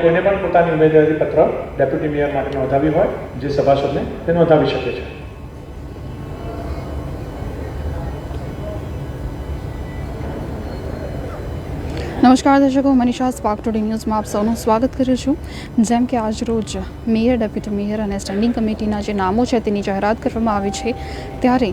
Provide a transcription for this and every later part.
કોઈને પણ પોતાની ઉમેદવારી પત્ર ડેપ્યુટી મેયર માટે નોંધાવી હોય જે સભાસદને તે નોંધાવી શકે છે. નમસ્કાર દર્શકો, મનીષા સ્પાર્ક ટુડે ન્યૂઝમાં આપ સૌનું સ્વાગત કરું છું. જેમ કે આજ રોજ મેયર, ડેપ્યુટી મેયર અને સ્ટેન્ડિંગ કમિટીના જે નામો છે તેની જાહેરાત કરવામાં આવી છે, ત્યારે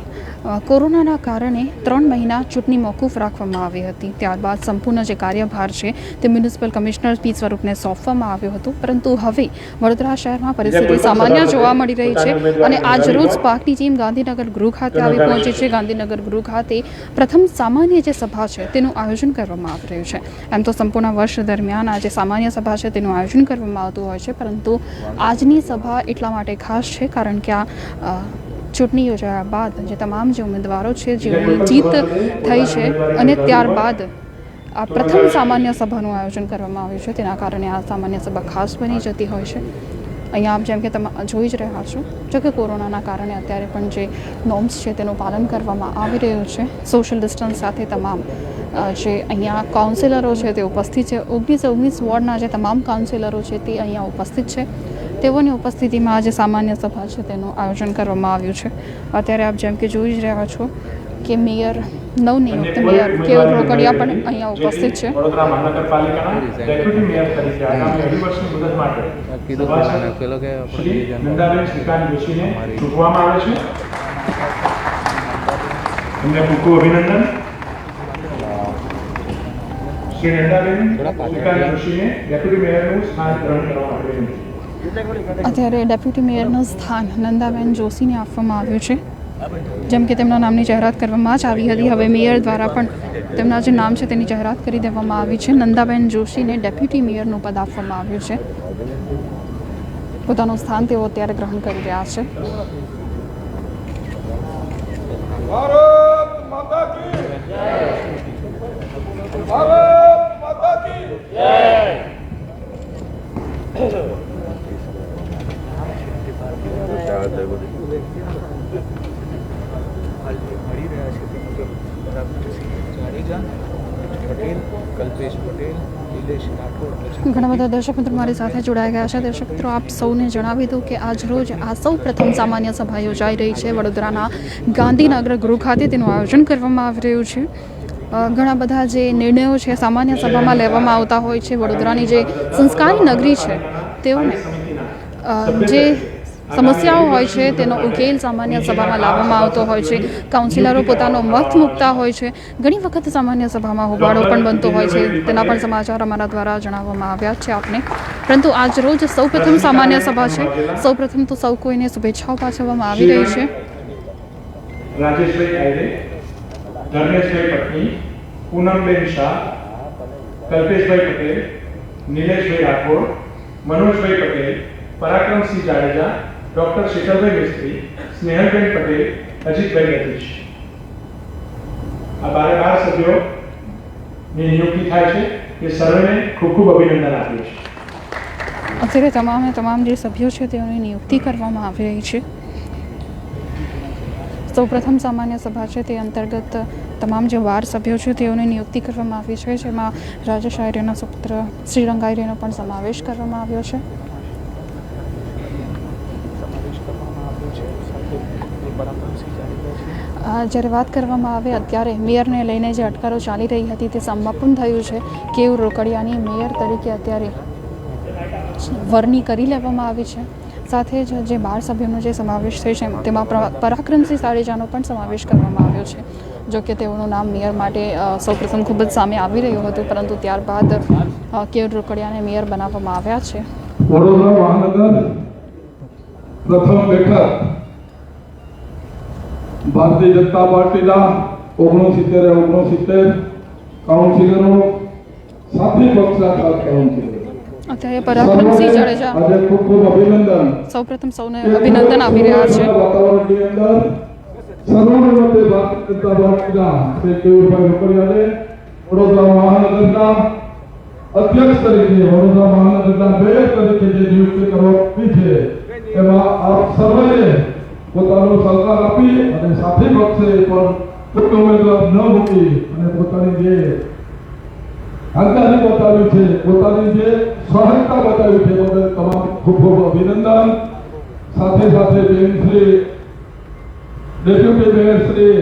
કોરોનાના કારણે 3 મહિના ચૂંટણી મોકૂફ રાખવામાં આવી હતી. ત્યારબાદ સંપૂર્ણ જે કાર્યભાર છે તે મ્યુનિસિપલ કમિશનર પી સ્વરૂપને સોંપવામાં આવ્યો હતો. પરંતુ હવે વડોદરા શહેરમાં પરિસ્થિતિ સામાન્ય જોવા મળી રહી છે અને આજ રોજ સ્પાર્કની ટીમ ગાંધીનગર ગૃહ ખાતે આવી પહોંચી છે. ગાંધીનગર ગૃહ ખાતે પ્રથમ સામાન્ય જે સભા છે તેનું આયોજન કરવામાં આવી રહ્યું છે. એમ તો સંપૂર્ણ વર્ષ દરમિયાન આ જે સામાન્ય સભા છે તેનું આયોજન કરવામાં આવતું હોય છે, પરંતુ આજની સભા એટલા માટે ખાસ છે કારણ કે આ ચૂંટણી યોજાયા બાદ જે તમામ જે ઉમેદવારો છે જેઓની જીત થઈ છે અને ત્યારબાદ આ પ્રથમ સામાન્ય સભાનું આયોજન કરવામાં આવ્યું છે, તેના કારણે આ સામાન્ય સભા ખાસ બની જતી હોય છે. અહીંયા આપ જેમ કે તમે જોઈ જ રહ્યા છો, જો કે કોરોનાના કારણે અત્યારે પણ જે નોર્મ્સ છે તેનું પાલન કરવામાં આવી રહ્યું છે. સોશિયલ ડિસ્ટન્સ સાથે તમામ જે અહીંયા કાઉન્સિલરો છે તે ઉપસ્થિત છે. 19 વોર્ડના જે તમામ કાઉન્સિલરો છે તે અહીંયા ઉપસ્થિત છે. તેઓની ઉપસ્થિતિમાં આજે સામાન્ય સભા છે તેનું આયોજન કરવામાં આવ્યું છે. અત્યારે આપ જેમ કે જોઈ જ રહ્યા છો કે મેયર, નવનિયુક્ત મેયર કેયુર રોકડિયા પણ અહીંયા ઉપસ્થિત છે. વડોદરા મહાનગરપાલિકાના ડેપ્યુટી મેયર તરીકે આગામી 2 વર્ષની મુદત માટે શ્રી નંદાબેન શ્રીકાંત જોશીને ચૂંટવામાં આવે છે. એમને ખૂબ ખૂબ અભિનંદન. શ્રી નંદાબેન શ્રીકાંત જોશીને ડેપ્યુટી મેયરનું સ્થાન ગ્રહણ કરવામાં આવ્યું છે. અત્યારે ડેપ્યુટી મેયરનું સ્થાન નંદાબેન જોશીને આપવામાં આવ્યું છે. જેમ કે તેમના નામની જાહેરાત કરવામાં જ આવી હતી, હવે મેયર દ્વારા પણ તેમના જે નામ છે તેની જાહેરાત કરી દેવામાં આવી છે. નંદાબેન જોશીને ડેપ્યુટી મેયરનું પદ આપવામાં આવ્યું છે. પોતાનું સ્થાન તેઓ અત્યારે ગ્રહણ કરી રહ્યા છે. ભારત માતા કી જય. ભારત માતા કી જય. ઘણા બધા દર્શક મિત્રો મારી સાથે જોડાઈ ગયા છે. દર્શક મિત્રો, આપ સૌને જણાવી દઉં કે આજ રોજ આ સૌ પ્રથમ સામાન્ય સભા યોજાઈ રહી છે વડોદરાના ગાંધીનગર ગૃહ ખાતે. તેનું આયોજન કરવામાં આવી રહ્યું છે. ઘણા બધા જે નિર્ણયો છે સામાન્ય સભામાં લેવામાં આવતા હોય છે. વડોદરાની જે સંસ્કારી નગરી છે તેઓને જે સમસ્યાઓ હોય છે તેનો ઉકેલ સામાન્ય સભામાં લાવવામાં આવતો હોય છે. કાઉન્સિલરો પોતાનો મત મૂકતા હોય છે. ઘણી વખત સામાન્ય સભામાં હોબાળો પણ બનતો હોય છે. તેના પણ સમાચાર અમારા દ્વારા જણાવવામાં આવ્યા છે આપને. પરંતુ આજ રોજ સૌપ્રથમ સામાન્ય સભા છે. સૌપ્રથમ તો સૌ કોઈને શુભેચ્છાઓ પાછળવામાં આવી રહી છે. રાજેશભાઈ આયરે, ધર્મેશભાઈ પટની, પૂનમબેન શાહ, કલ્પેશભાઈ પટેલ, નિલેશભાઈ રાઠોડ, મનોજભાઈ પટેલ, પરાક્રમસિંહ જાડેજા, ડોક્ટર શીતલભાઈ મિસ્ત્રી, સ્નેહલબેન પટેલ, અજીતભાઈ ગતીશ. આ 12 સભ્યોની નિયુક્તિ થાય છે. એ સર્વેને ખૂબ ખૂબ અભિનંદન આપીએ છીએ. અત્યારે તમામ જે સભ્યો છે તેઓની નિયુક્તિ કરવામાં આવી રહી છે. સૌપ્રથમ સામાન્ય સભા છે તે અંતર્ગત તમામ જે 12 સભ્યો છે તેઓની નિયુક્તિ કરવામાં આવી છે, જેમાં રાજેશ આયરેના સુપુત્ર શ્રીરંગ આયરેનો પણ સમાવેશ કરવામાં આવ્યો છે. જ્યારે વાત કરવામાં આવે અત્યારે મેયરને લઈને જે અટકારો ચાલી રહી હતી તે સમાપન થયું છે. કેયુર રોકડિયાની મેયર તરીકે અત્યારે વરણી કરી લેવામાં આવી છે. સાથે જ જે 12 સભ્યોનો જે સમાવેશ થયો છે તેમાં પરાક્રમસિંહ જાડેજાનો પણ સમાવેશ કરવામાં આવ્યો છે. જો કે તેઓનું નામ મેયર માટે સૌપ્રથમ ખૂબ જ સામે આવી રહ્યું હતું, પરંતુ ત્યારબાદ કેયુર રોકડિયાને મેયર બનાવવામાં આવ્યા છે. વડોદરા મહાનગર પ્રથમ બેઠક ભારતીય જનતા પાર્ટીના 69 કાઉન્સિલરો સાથે પક્ષના કાઉન્સિલરો અત્યારે પરાક્રમસિંહ જાડેજા આજે ખૂબ ખૂબ અભિનંદન. સૌપ્રથમ સૌને અભિનંદન આપી રહ્યા છે. વાતાવરણની અંદર સર્વોન્નતે ભારતીય જનતા પાર્ટીના શ્રી કેયુરભાઈ રોકડિયાને વડોદરા મહાનગરના અધ્યક્ષ તરીકે, વડોદરા મહાનગરના મેયર તરીકે જે નિયુક્તિ કરવામાં છે એમાં આપ સર્વેએ પોતાનો સહકાર આપી અને સાથી પક્ષે પણ કોઈ ઉમેદવાર ન મૂકી અને પોતાની જે આગાહી બતાવી છે, પોતાની જે સહાયતા બતાવી બતાવી છે બદલ તમામ ખૂબ ખૂબ અભિનંદન. સાથે સાથે બેન શ્રી ડેપ્યુટી મેયર શ્રી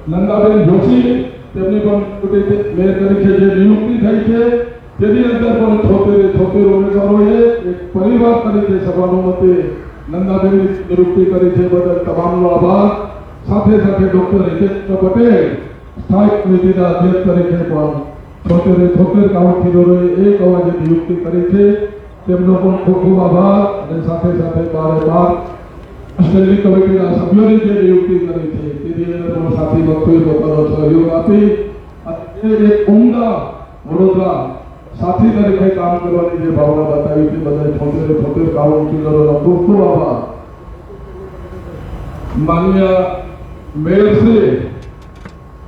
નંદાબેન જોશી તેમની પણ ડેપ્યુટી મેયર તરીકે જે નિયુક્તિ થઈ છે તેની અંદર પણ 76 ઉમેદવારોએ એક પરિવાર તરીકે સર્વાનુમતે નંદાબેનની નિયુક્તિ કરી છે બદલ તમામનો આભાર. સાથે સાથે ડોક્ટર હિતેન્દ્ર પટેલ સ્થાયી સમિતિના અધ્યક્ષ તરીકે પણ 76 કાઉન્સિલરોએ એક અવાજે નિયુક્તિ કરી છે તેમનો પણ ખૂબ ખૂબ આભાર. અને સાથે સાથે 12 સ્ટેન્ડિંગ કમિટીના સભ્યોની જે નિયુક્તિ કરી છે તેની અંદર પણ સાથી વખતે લોકોનો સહયોગ આપી અને એક ઉમદા વડોદરા સાથી તરીકે કામ કરવાની જે ભાવના બતાવી છે બદલ 76 કાઉન્સિલરોનો ખૂબ ખૂબ આભાર. માનનીય મેયરશ્રી,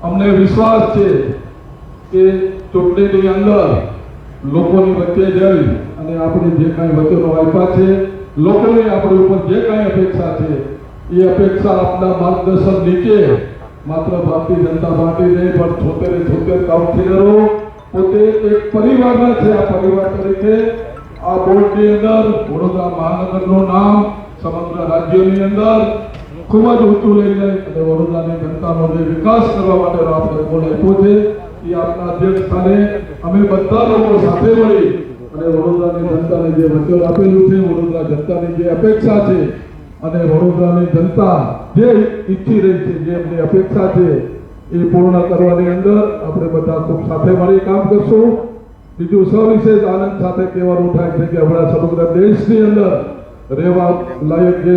અમને વિશ્વાસ છે કે ચૂંટણીની અંદર લોકોની વચ્ચે જઈ અને આપણે જે કાંઈ વચનો આપ્યા છે, લોકોની આપણી ઉપર જે કાંઈ અપેક્ષા છે એ અપેક્ષા આપના માર્ગદર્શન નીચે માત્ર ભારતીય જનતા પાર્ટી નહીં પણ 76 કાઉન્સિલરો પોતે એક પરિવારના છે. આ પરિવાર તરીકે આ બોર્ડની અંદર વડોદરા મહાનગરનું નામ સમગ્ર રાજ્યની અંદર ખૂબ જ ઊંચું લઈ જાય અને વડોદરાની જનતાનો જે વિકાસ કરવા માટેનો આપણે ગોળ આપ્યો છે એ આપના અધ્યક્ષ સ્થાને અમે બધા લોકો સાથે મળી અને વડોદરાની જનતાને જે વચન આપેલું છે, વડોદરા જનતાની જે અપેક્ષા છે અને વડોદરાની જનતા જે ઈચ્છી રહી છે, જે એમની અપેક્ષા છે એ પૂર્ણ કરવાની અંદર આપણે બધા ખૂબ સાથે મળી કામ કરશું. બીજું સવિશેષ આનંદ સાથે કહેવાનું થાય છે કે હમણાં સમગ્ર દેશની અંદર રહેવા લાયક જે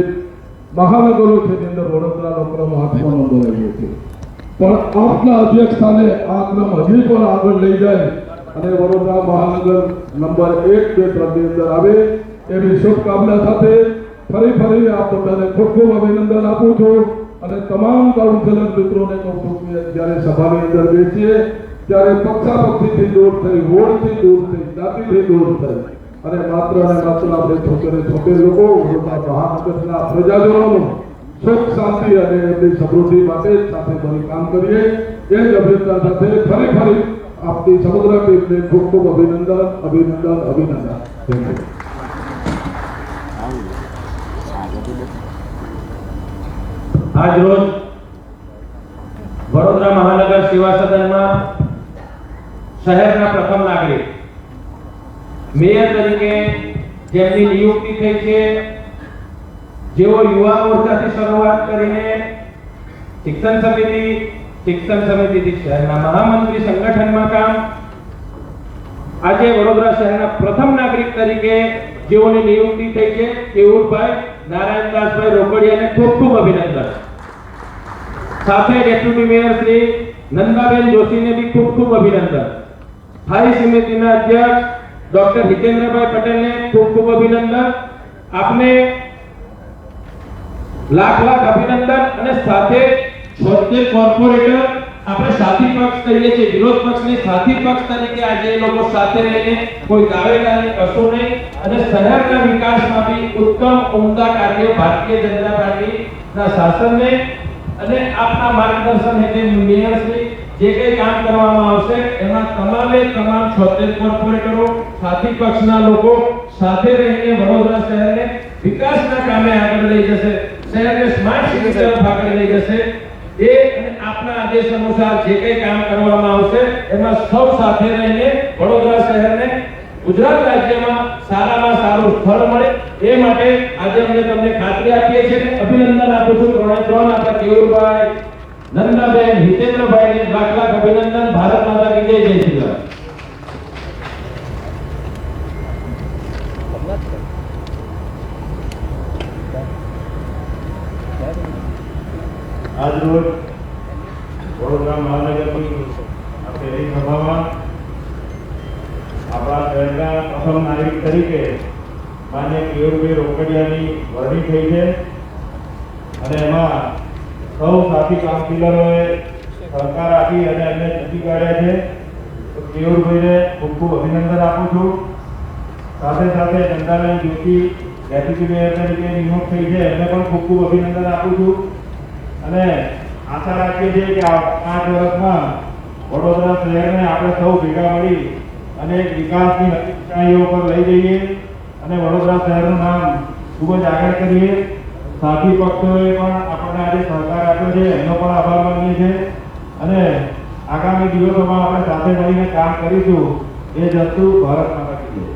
મહાનગરો છે એની અંદર વડોદરાનો ક્રમ 8મો નંબર આવ્યો છે. પણ આપના અધ્યક્ષ સ્થાને આ ક્રમ હજી પણ આગળ લઈ જાય અને વડોદરા મહાનગર નંબર 1, 2, 3 ની અંદર આવે એવી શુભકામના સાથે ફરી આપ બધાને ખૂબ ખૂબ અભિનંદન આપું છું. અને તમામ કાઉન્સિલર મિત્રોને કહું છું કે જ્યારે સભાની અંદર બેસીએ ત્યારે પક્ષાપક્ષીથી દૂર થઈ, વોર્ડથી દૂર થઈ, જ્ઞાતિથી દૂર થઈ અને માત્ર આપણે 76 લોકો વડોદરા મહાનગરના પ્રજાજનોનું સુખ શાંતિ અને એમની સમૃદ્ધિ માટે સાથે મળી કામ કરીએ એ જ અભિનંદન સાથે ફરી આપની સમગ્ર ટીમને ખૂબ ખૂબ અભિનંદન. Thank you. આજ રોજ વડોદરા મહાનગર સેવા સદનમાં શહેરના પ્રથમ નાગરિક મેયર તરીકે જેમની નિયુક્તિ થઈ છે, જેઓ યુવા મોરચાથી શરૂઆત કરીને શિક્ષણ સમિતિથી શહેરના મહામંત્રી સંગઠનમાં કામ, આજે વડોદરા શહેરના પ્રથમ નાગરિક તરીકે જેઓની નિયુક્તિ થઈ છે કેવુરભાઈ નારાયણદાસભાઈ રોકડિયાને ખૂબ ખૂબ અભિનંદન. સાથે ડેપ્યુટી મેયર શ્રી નંદાબેન જોશીને બી ખૂબ ખૂબ અભિનંદન. સ્થાયી સમિતિના અધ્યક્ષ ડોક્ટર હિતેન્દ્રભાઈ પટેલને ખૂબ ખૂબ અભિનંદન. આપને લાખ અભિનંદન. અને સાથે 76 કોર્પોરેટર આપણે સાથી પક્ષ કહીએ છીએ, વિરોધ પક્ષની સાથી પક્ષ તરીકે આજે એ લોકો સાથે રહીને કોઈ દાવેદારી કરશો નહીં અને શહેરના વિકાસમાં બી ઉત્તમ ઉમદા કાર્ય ભારતીય જનતા પાર્ટીના શાસનને અને આપના માર્ગદર્શન હેઠળ મેયરશ્રી જે કંઈ કામ કરવામાં આવશે એમાં તમામ 76 કોર્પોરેટરો સાથી પક્ષના લોકો સાથે રહીને વડોદરા શહેરને વિકાસના કામે આગળ લઈ જશે, શહેરને સ્માર્ટ સિટી તરફ આગળ લઈ જશે. એ અને આપના આદેશ અનુસાર જે કંઈ કામ કરવામાં આવશે એમાં સૌ સાથે રહીને વડોદરા શહેરને ગુજરાત રાજ્યમાં સારામાં સારું સ્થળ મળે એ માટે આજે અમે તમને ખાતરી આપીએ છીએ. અભિનંદન આપું છું. 3 આપણા કેવુરભાઈ, નંદાબેન, હિતેન્દ્રભાઈને લાખ અભિનંદન. ભારત માતા કી જય. જય શ્રી રામ. આજ રોજ વડોદરા મહાનગરની આ પહેલી સભામાં આપણા શહેરના પ્રથમ નાગરિક તરીકે માન્ય કેયુરભાઈ રોકડિયાની વરણી થઈ છે અને એમાં સૌ સાથી કાઉન્સિલરોએ સહકાર આપી અને એમને જીતી કાઢ્યા છે. તો કેયુરભાઈને ખૂબ ખૂબ અભિનંદન આપું છું. સાથે સાથે નંદાબેન જોશી ડેપ્યુટી મેયર તરીકે નિમણૂક થઈ છે એમને પણ ખૂબ ખૂબ અભિનંદન આપું છું. અને આશા રાખીએ છીએ કે 5 વર્ષમાં વડોદરા શહેરને આપણે સૌ ભેગા મળી અને વિકાસની નવી ઊંચાઈઓ પર લઈ જઈએ અને વડોદરા શહેરનું નામ ખૂબ જ આગળ કરીએ. સાથી પક્ષોએ પણ આપણને આજે સહકાર આપ્યો છે, એમનો પણ આભાર માનીએ છીએ અને આગામી દિવસોમાં આપણે સાથે મળીને કામ કરીશું. એ જ હતું. ભારત માતા કી જય.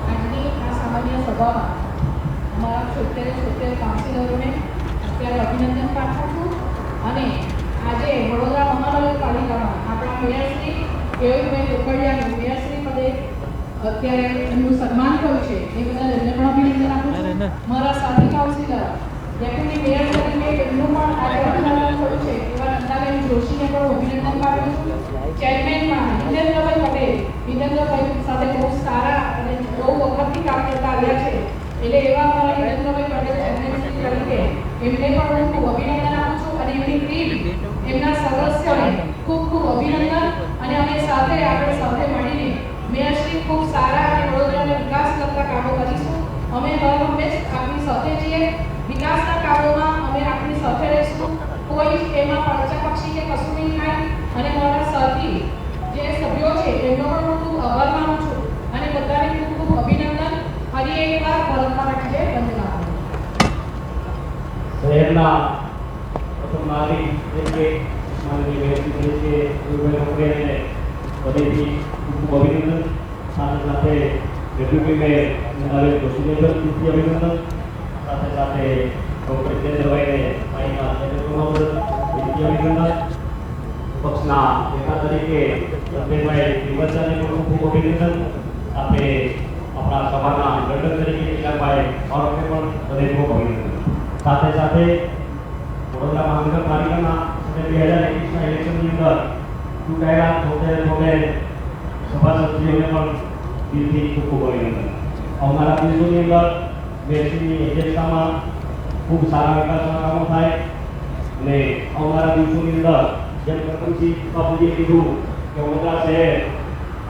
આજની આ સામાન્ય સભામાં અમારા 76 કાઉન્સિલરોને અત્યારે અભિનંદન પાઠવું છું અને આજે વડોદરા મહાનગરપાલિકામાં આપણા મેયરશ્રી કેયુરભાઈ રોકડિયાનું મેયરશ્રી પદે અત્યારે એમનું સન્માન થયું છે એ બદલ એમને પણ અભિનંદન આપું છું. મારા સાથી કાઉન્સિલર ડેપ્યુટી મેયર તરીકે એમનું પણ આજે અભિનંદન થયું છે એવા નંદાબેન જોશીને પણ અભિનંદન પાઠવું છું. ચેરમેનમાં હિતેન્દ્રભાઈ પટેલ, હિતેન્દ્રભાઈ સાથે બહુ સારા અને બહુ વખતથી કામ કરતા આવ્યા છે એટલે એવા મારા હિતેન્દ્રભાઈ પટેલ ચેરમેન તરીકે એમને પણ હું ખૂબ અભિનંદન આપું છું અને એમની ટીમ એમના સદસ્યોને ખૂબ ખૂબ અભિનંદન અને અમે સાથે આપણે સાથે મળીને મેયરશ્રી ખૂબ સારા અને વડોદરાના વિકાસ કરતા કામો કરીશું. અમે હર હંમેશ આપણી સાથે છીએ. વિકાસના કામોમાં અમે આપણી સાથે રહીશું. કોઈ એમાં પક્ષી કે કશું નહીં થાય અને મારા સાથી જે સભ્યો છે એમનો પણ હું ખૂબ આભાર માનું છું અને બધાને ખૂબ ખૂબ અભિનંદન. ફરી એકવાર ભારત માતા કી જય. વંદના. શહેરના પ્રથમ નાગરિક તરીકે માનનીય મેયરશ્રી તરીકે કેયુરભાઈ રોકડિયાને પદેથી ખૂબ અભિનંદન. સાથે સાથે ડેપ્યુટી મેયર નંદાબેન જોશીને પણ ખૂબથી અભિનંદન. સાથે સાથે ડૉક્ટર હિતેન્દ્રભાઈને અહીંના નેતૃત્વમાં ખૂબથી અભિનંદન. પક્ષના નેતા તરીકે સંજયભાઈ ત્રિવર્જાને પણ ખૂબ અભિનંદન. સાથે આપણા સભાના મંડળ તરીકે ચિરાગભાઈ બારોટને પણ હૃદય ખૂબ અભિનંદન. સાથે સાથે વડોદરા મહાનગરપાલિકાના 2021ના ઇલેક્શનની અંદર ચૂંટાયેલા 76 સભાસદશ્રીઓને પણ દિલથી ખૂબ ખૂબ અભિનંદન. આવનારા દિવસોની અંદર મેયરશ્રીની અધ્યક્ષતામાં ખૂબ સારા વિકાસના કામો થાય અને આવનારા દિવસોની અંદર જેમ પ્રથમથી બાપુજીએ કીધું કે વડોદરા શહેર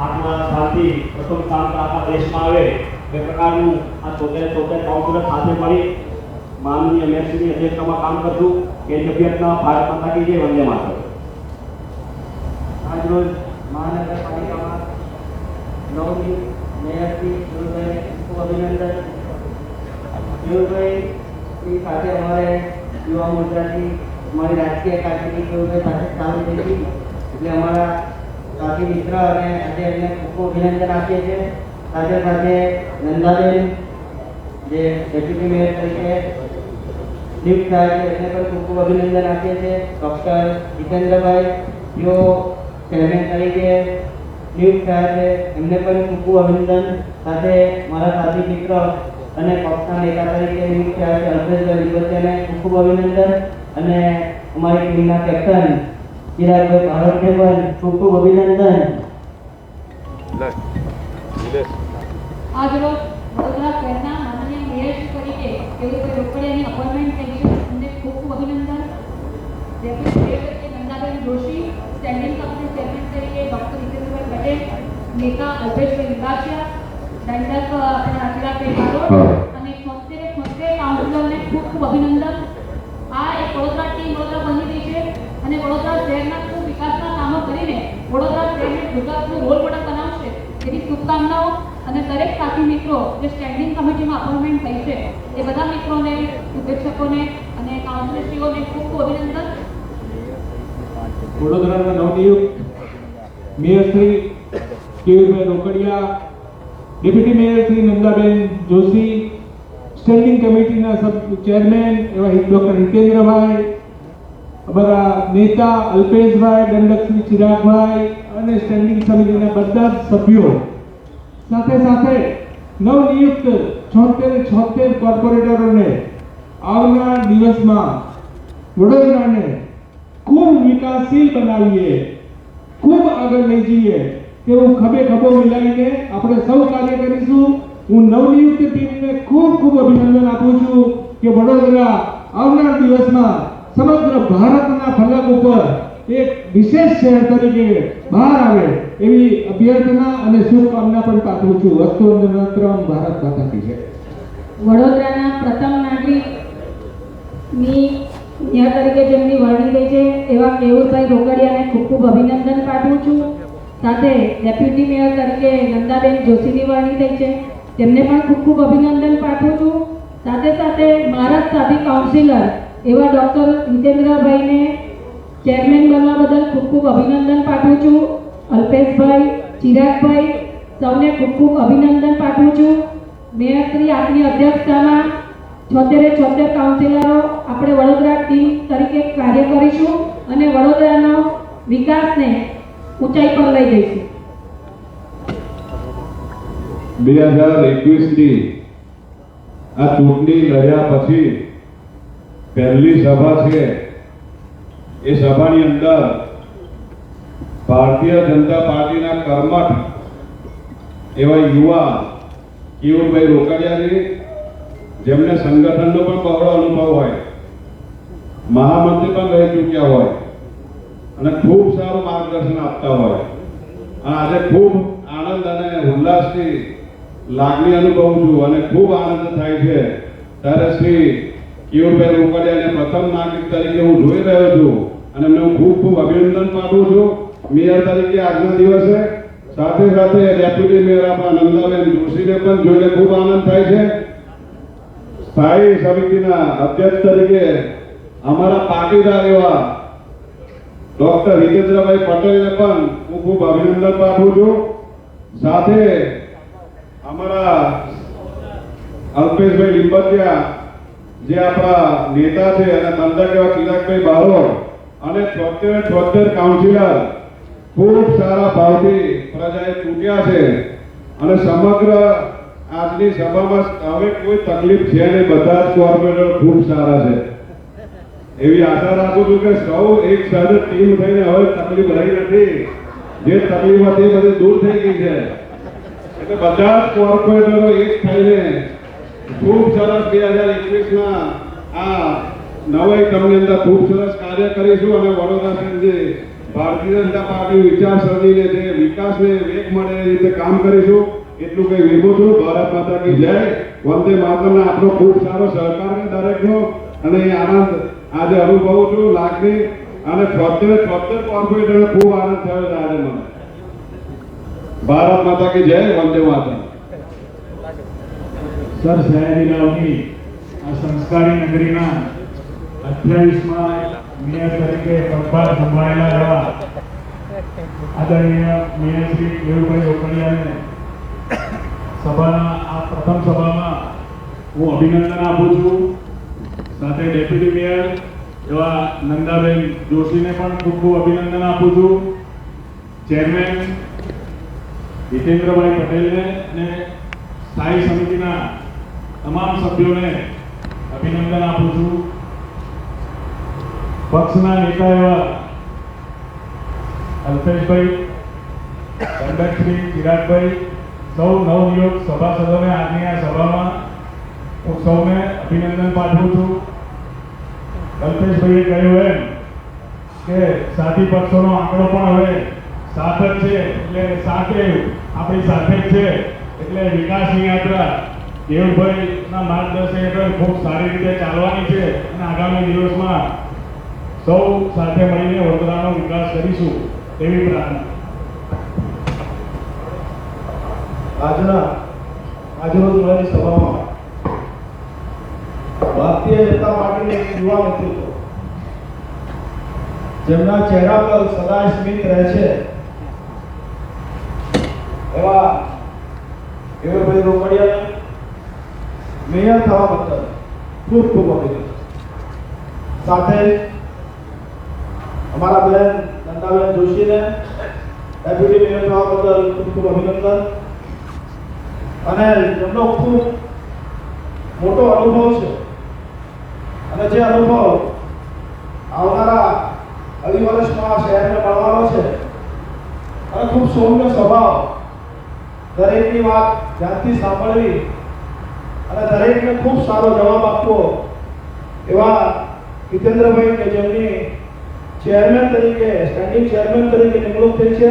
આત્મા સાલથી પ્રથમ સ્થાન પર આખા દેશમાં આવે એ પ્રકારનું આ 76 કાઉન્સિલર સાથે મળી માનનીય મેયરશ્રીની અધ્યક્ષતામાં કામ કરશું. એ જ અભ્યર્થના ભારત માતા કી જય. વંદે માતરમ. આજરોજ મહાનગરપાલિકામાં નવની મેયરશ્રી કેયુરભાઈ ખૂબ અભિનંદન. કેયુરભાઈની સાથે અમારે યુવા મોરચાથી અમારી રાજકીય કારકિર્દી કેયુરભાઈ સાથે ચાલુ થઈ હતી એટલે અમારા સાથી મિત્ર અને આજે એમને ખૂબ ખૂબ અભિનંદન આપીએ છીએ. સાથે સાથે નંદાબેન જે ડેપ્યુટી મેયર તરીકે નિયુક્ત થયા છે એમને પણ ખૂબ ખૂબ અભિનંદન આપીએ છીએ. ડૉક્ટર હિતેન્દ્રભાઈ જેઓ ચેરમેન તરીકે નિયુક્ત થયા છે એમને પણ ખૂબ ખૂબ અભિનંદન. સાથે મારા સાથી મિત્ર અને પક્ષના નેતા તરીકે નિયુક્ત થયા છે અલ્પેશભાઈ વિગતિયાને ખૂબ ખૂબ અભિનંદન અને અમારી ટીમના કેપ્ટન ચિરાગભાઈ બારોટને પણ ખૂબ ખૂબ અભિનંદન. આજરોજ વડોદરા શહેરના માનનીય મેયરશ્રી તરીકે કેયુરભાઈ રોકડિયાની અપોઇન્ટમેન્ટ થઈ છે એમને ખૂબ ખૂબ અભિનંદન. ડેપ્યુટી મેયર તરીકે Nandaben Joshi, standing committee chairman તરીકે ડૉક્ટર હિતેન્દ્રભાઈ પટેલ, નેતા અલ્પેશભાઈ વિગાસિયા, દંડક આપણા ચિરાગભાઈ બારોટ અને 76 કાઉન્સિલરને ખૂબ ખૂબ અભિનંદન. આ એક વડોદરા ટીમ વડોદરા બની રહી છે અને વડોદરા શહેરના ખૂબ વિકાસના કામો કરીને વડોદરા શહેરને ગુજરાતનું રોલ મોડલ બનાવશે એવી શુભકામનાઓ અને દરેક સાથી મિત્રો જે સ્ટેન્ડિંગ કમિટીમાં અપોઇન્ટમેન્ટ થઈ છે એ બધા મિત્રોને, શુભેચ્છકોને અને કાઉન્સિલરશ્રીઓને ખૂબ ખૂબ અભિનંદન. વડોદરાના નવનિયુક્ત મેયરશ્રી કેયુરભાઈ રોકડિયા, ડેપ્યુટી મેયરશ્રી નંદાબેન જોશી, સ્ટેન્ડિંગ કમિટીના ચેરમેન એવા ડૉક્ટર હિતેન્દ્રભાઈ, અમારા નેતા અલ્પેશભાઈ, દંડક શ્રી ચિરાગભાઈ અને સ્ટેન્ડિંગ સમિતિના બધા જ સભ્યો, સાથે સાથે નવનિયુક્ત 76 કોર્પોરેટરોને આવનાર દિવસમાં વડોદરાને ખૂબ વિકાસશીલ બનાવીએ, ખૂબ આગળ લઈ જઈએ તેવું ખભે ખભો મિલાવીને આપણે સૌ કાર્ય કરીશું. હું નવનિયુક્ત ટીમને ખૂબ ખૂબ અભિનંદન આપું છું કે વડોદરા આવનાર દિવસમાં સમગ્ર ભારતના ફલક ઉપર એક વિશેષ શહેર તરીકે બહાર આવે એવી અભ્યર્થના અને શુભકામના પણ પાઠવું છું. અસ્તુ વંદનાત્રમ. ભારત માતા કી જય. વડોદરાના પ્રથમ નાગરિકની મેયર તરીકે જેમની વરણી થઈ છે એવા કેવુરભાઈ રોકડિયાને ખૂબ ખૂબ અભિનંદન પાઠવું છું. સાથે ડેપ્યુટી મેયર તરીકે નંદાબેન જોશીની વરણી થઈ છે તેમને પણ ખૂબ ખૂબ અભિનંદન પાઠવું છું. સાથે સાથે મારા સાથી કાઉન્સિલર એવા ડૉક્ટર હિતેન્દ્રભાઈને ચેરમેન બનવા બદલ ખૂબ ખૂબ અભિનંદન પાઠવું છું. અલ્પેશભાઈ, ચિરાગભાઈ સૌને ખૂબ ખૂબ અભિનંદન પાઠવું છું. મેયર શ્રી આપની અધ્યક્ષતામાં 76 કાઉન્સિલરો આપણે વડોદરા ટીમ તરીકે કાર્ય કરીશું અને વડોદરાનો વિકાસને ઊંચાઈ પર લઈ જઈશું. 2021ની આ ચૂંટણી લડ્યા પછી પહેલી સભા છે. એ સભાની અંદર ભારતીય જનતા પાર્ટીના કર્મઠ એવા યુવા કેવુરભાઈ રોકડિયાની, જેમને સંગઠનનો પણ બહોળો અનુભવ હોય, મહામંત્રી પણ રહી ચૂક્યા હોય અને ખૂબ સારું માર્ગદર્શન આપતા હોય, અને આજે ખૂબ આનંદ અને ઉલ્લાસની લાગણી અનુભવું છું અને ખૂબ આનંદ થાય છે ત્યારે શ્રી કેવુરભાઈ રોકડિયાને પ્રથમ નાગરિક તરીકે હું જોઈ રહ્યો છું અને એમને હું ખૂબ ખૂબ અભિનંદન પાઠવું છું મેયર તરીકે આજના દિવસે. સાથે સાથે ડેપ્યુટી મેયર આપણા નંદાબેન જોશીને પણ જોઈને ખૂબ આનંદ થાય છે. સ્થાયી સમિતિના અધ્યક્ષ તરીકે અમારા પાટીદાર એવા ડોક્ટર હિતેન્દ્રભાઈ પટેલને પણ હું ખૂબ અભિનંદન પાઠવું છું. સાથે અમારા અલ્પેશભાઈ લીંબતિયા જે આપણા નેતા છે અને બંધક એવા ચિરાગભાઈ બારોટ અને 76 કાઉન્સિલર ખૂબ સારા ભાવથી પ્રજાએ ચૂંટ્યા છે અને સમગ્ર આજની સભામાં હવે કોઈ તકલીફ છે નહીં. બધા જ કોર્પોરેટર ખૂબ સારા છે. એવી આશા રાખું છું કે સૌ એક સાથે ટીમ થઈને હવે તકલીફ રહી નથી. જે તકલીફ હતી એ બધી દૂર થઈ ગઈ છે. એટલે બધા જ કોર્પોરેટરો એક થઈને ખૂબ સરસ 2021ના આ નવા એકમની અંદર ખૂબ સરસ કાર્ય કરીશું અને વડોદરા શહેર જે ભારતીય જનતા પાર્ટી વિચારસરણીને જે વિકાસને વેગ મળે એ રીતે કામ કરીશું. એટલું કંઈ વિભો છું. ભારત માતા કી જય. વંદે માતરમનો આપણો ખૂબ સારો સહકાર છે દરેકનો અને એ આનંદ આજે અનુભવું છું, લાગણી. અને 76 કોર્પોરેટરને ખૂબ આનંદ થયો છે આજે મને. ભારત માતા કી જય. વંદે માતરમ. સર સયાજીરાવની આ સંસ્કારી નગરીના 28માં મેયર તરીકે પદભાર સંભાળેલા એવા આદરણીય મેયર શ્રી કેવુરભાઈ રોકડિયાને સભાના આ પ્રથમ સભામાં હું અભિનંદન આપું છું. સાથે ડેપ્યુટી મેયર એવા નંદાબેન જોશીને પણ ખૂબ ખૂબ અભિનંદન આપું છું. ચેરમેન હિતેન્દ્રભાઈ પટેલને અને સ્થાયી સમિતિના તમામ સભ્યોને અભિનંદન આપું છું. પક્ષના નેતા એવા અલ્પેશભાઈ, કંડકશ્રી, ચિરાગભાઈ, સૌ નવનિયુક્ત સભાસદોને આજની આ સભામાં હું સૌને અભિનંદન પાઠવું છું. અલ્પેશભાઈએ કહ્યું એમ કે સાથી પક્ષોનો આંકડો પણ હવે 7 જ છે. એટલે સાથે આપણી સાથે જ છે. એટલે વિકાસની યાત્રા કેવુરભાઈના માર્ગદર્શન હેઠળ ખૂબ સારી રીતે ચાલવાની છે અને આગામી દિવસમાં સૌ સાથે મળીને વડોદરાનો વિકાસ કરીશું એવી પ્રાર્થના. આજરોજ મળેલી સભામાં ભારતીય જનતા પાર્ટીના એક યુવા નેતૃત્વ જેમના ચહેરા પર સદાય સ્મિત રહે છે એવા કેવુરભાઈ રોકડિયાને મેયર થવા બદલ ખૂબ ખૂબ અભિનંદન. સાથે અમારા બેન નંદાબેન જોશીને ડેપ્યુટી મેયર થવા બદલ ખૂબ ખૂબ અભિનંદન. અને એમનો ખૂબ મોટો અનુભવ છે અને જે અનુભવ આવનારા અઢી વર્ષમાં શહેરને મળવાનો છે અને ખૂબ સૌમ્ય સ્વભાવ, દરેકની વાત ધ્યાનથી સાંભળવી અને દરેકને ખૂબ સારો જવાબ આપવો એવા હિતેન્દ્રભાઈ કે જેમની ચેરમેન તરીકે, સ્ટેન્ડિંગ ચેરમેન તરીકે નિમણૂક થઈ છે,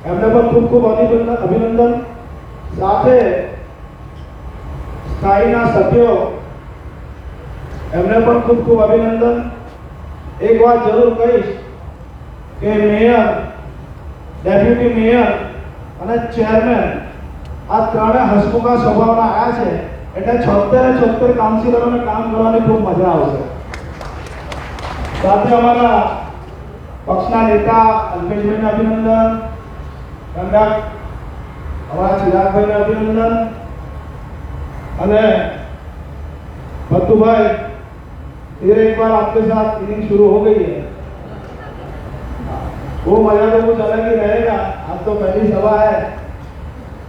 એમને પણ ખૂબ ખૂબ અભિનંદન. સાથે સ્થાયીના સભ્યો એમને પણ ખૂબ ખૂબ અભિનંદન. એક વાત જરૂર કહીશ કે મેયર, ડેપ્યુટી મેયર અને ચેરમેન આ ત્રણે હસમુખા સ્વભાવના આવ્યા છે એટલે 76 કાઉન્સિલરોને કામ કરવાની ખૂબ મજા આવશે. સાથે અમારા પક્ષના નેતા અલ્પેશભાઈને અભિનંદન, કંડક हमारा चिराग भाई ने अभिनंदन અને भत्तू भाई फिर एक बार आपके साथ इनिंग शुरू हो गई है. वो मजा तो कुछ अलग ही रहेगा. आज तो पहली सभा है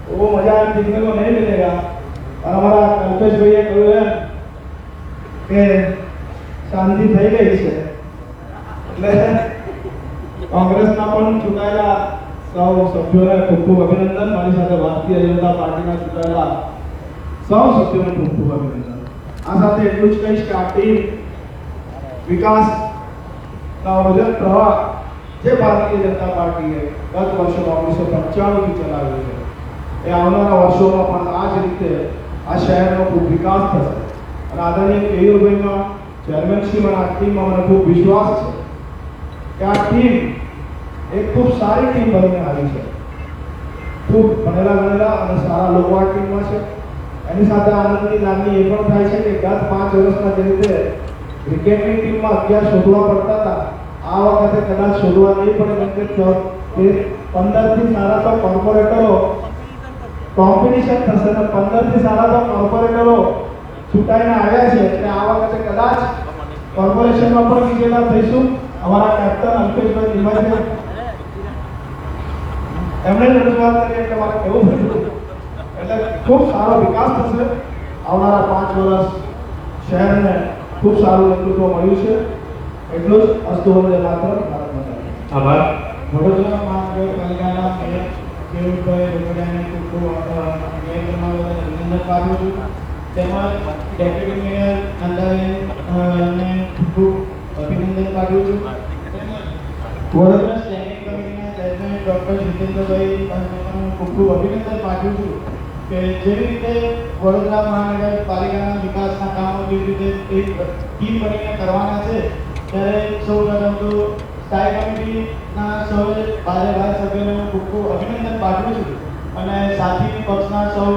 तो वो मजा दिखने को नहीं मिलेगा. और हमारा कल्पेश भाई कहूँ है कि शांति થઈ ગઈ છે એટલે કોંગ્રેસના પણ ચૂંટાયેલા સૌ સભ્યોને ખૂબ ખૂબ અભિનંદન. મારી સાથે ભારતીય જનતા પાર્ટીના ચૂંટાયેલા સૌ સભ્યોને ખૂબ ખૂબ અભિનંદન. આ સાથે એટલું જ કહીશ કે આ ટીમ વિકાસના વજન પ્રવાહ જે ભારતીય જનતા પાર્ટીએ ગત વર્ષોમાં 1995થી ચલાવ્યો છે એ આવનારા વર્ષોમાં પણ આ જ રીતે આ શહેરનો ખૂબ વિકાસ થશે. અને આદરણીય કેયુરભાઈમાં ચેરમેનશ્રીમાં આ ટીમમાં મને ખૂબ વિશ્વાસ છે કે આ ટીમ एक खूब सारी टीम बनी आई है. खूब भणेला गणेला અને સારા લોકો આ ટીમમાં છે. એની સાથે આનંદની લાગણી એ પણ થાય છે કે ગત 5 વર્ષમાં જે રીતે ક્રિકેટની ટીમમાં 11 શોધવા પડતા હતા આ વખતે કદાચ શોધવા નહીં પડે કેમ કે 15 થી સારા તો કોર્પોરેટરો કોમ્પિટિશન થશે અને 15 થી સારા તો કોર્પોરેટરો છૂટાઈને આવ્યા છે એટલે આ વખતે કદાચ કોર્પોરેશનમાં પણ વિજેતા થઈશું. અમારા કેપ્ટન અલ્પેશભાઈ નિમાજે એમણે રજૂઆત કરી એટલે મારે કેવું થયું એટલે ખૂબ સારો વિકાસ થશે. આવનારા 5 વર્ષ શહેરને ખૂબ સારું નેતૃત્વ મળ્યું છે. એટલું જ અસ્તુ વંદે માતરમ. ભારત માતા કી જય. આભાર. વડોદરા મહાનગરપાલિકાના મેયર કેયુરભાઈ રોકડિયાને ખૂબ ખૂબ મેયર બનાવવા અભિનંદન પાઠવું છું. તેમજ ડેપ્યુટી મેયર નંદાબેનને ખૂબ અભિનંદન પાઠવું છું. વડોદરા સ્ટેન્ડિંગ કમિટીના ચેરમેન ડૉક્ટર જીતેન્દ્રભાઈ ખૂબ ખૂબ અભિનંદન પાઠવું છું કે જેવી રીતે વડોદરા મહાનગરપાલિકાના વિકાસના કામો જેવી રીતે એક ટીમ બનીને કરવાના છે ત્યારે સૌ પ્રથમ તો સ્થાયી કમિટીના સૌએ ભારે સભ્યોને ખૂબ ખૂબ અભિનંદન પાઠવું છું અને સાથી પક્ષના સૌ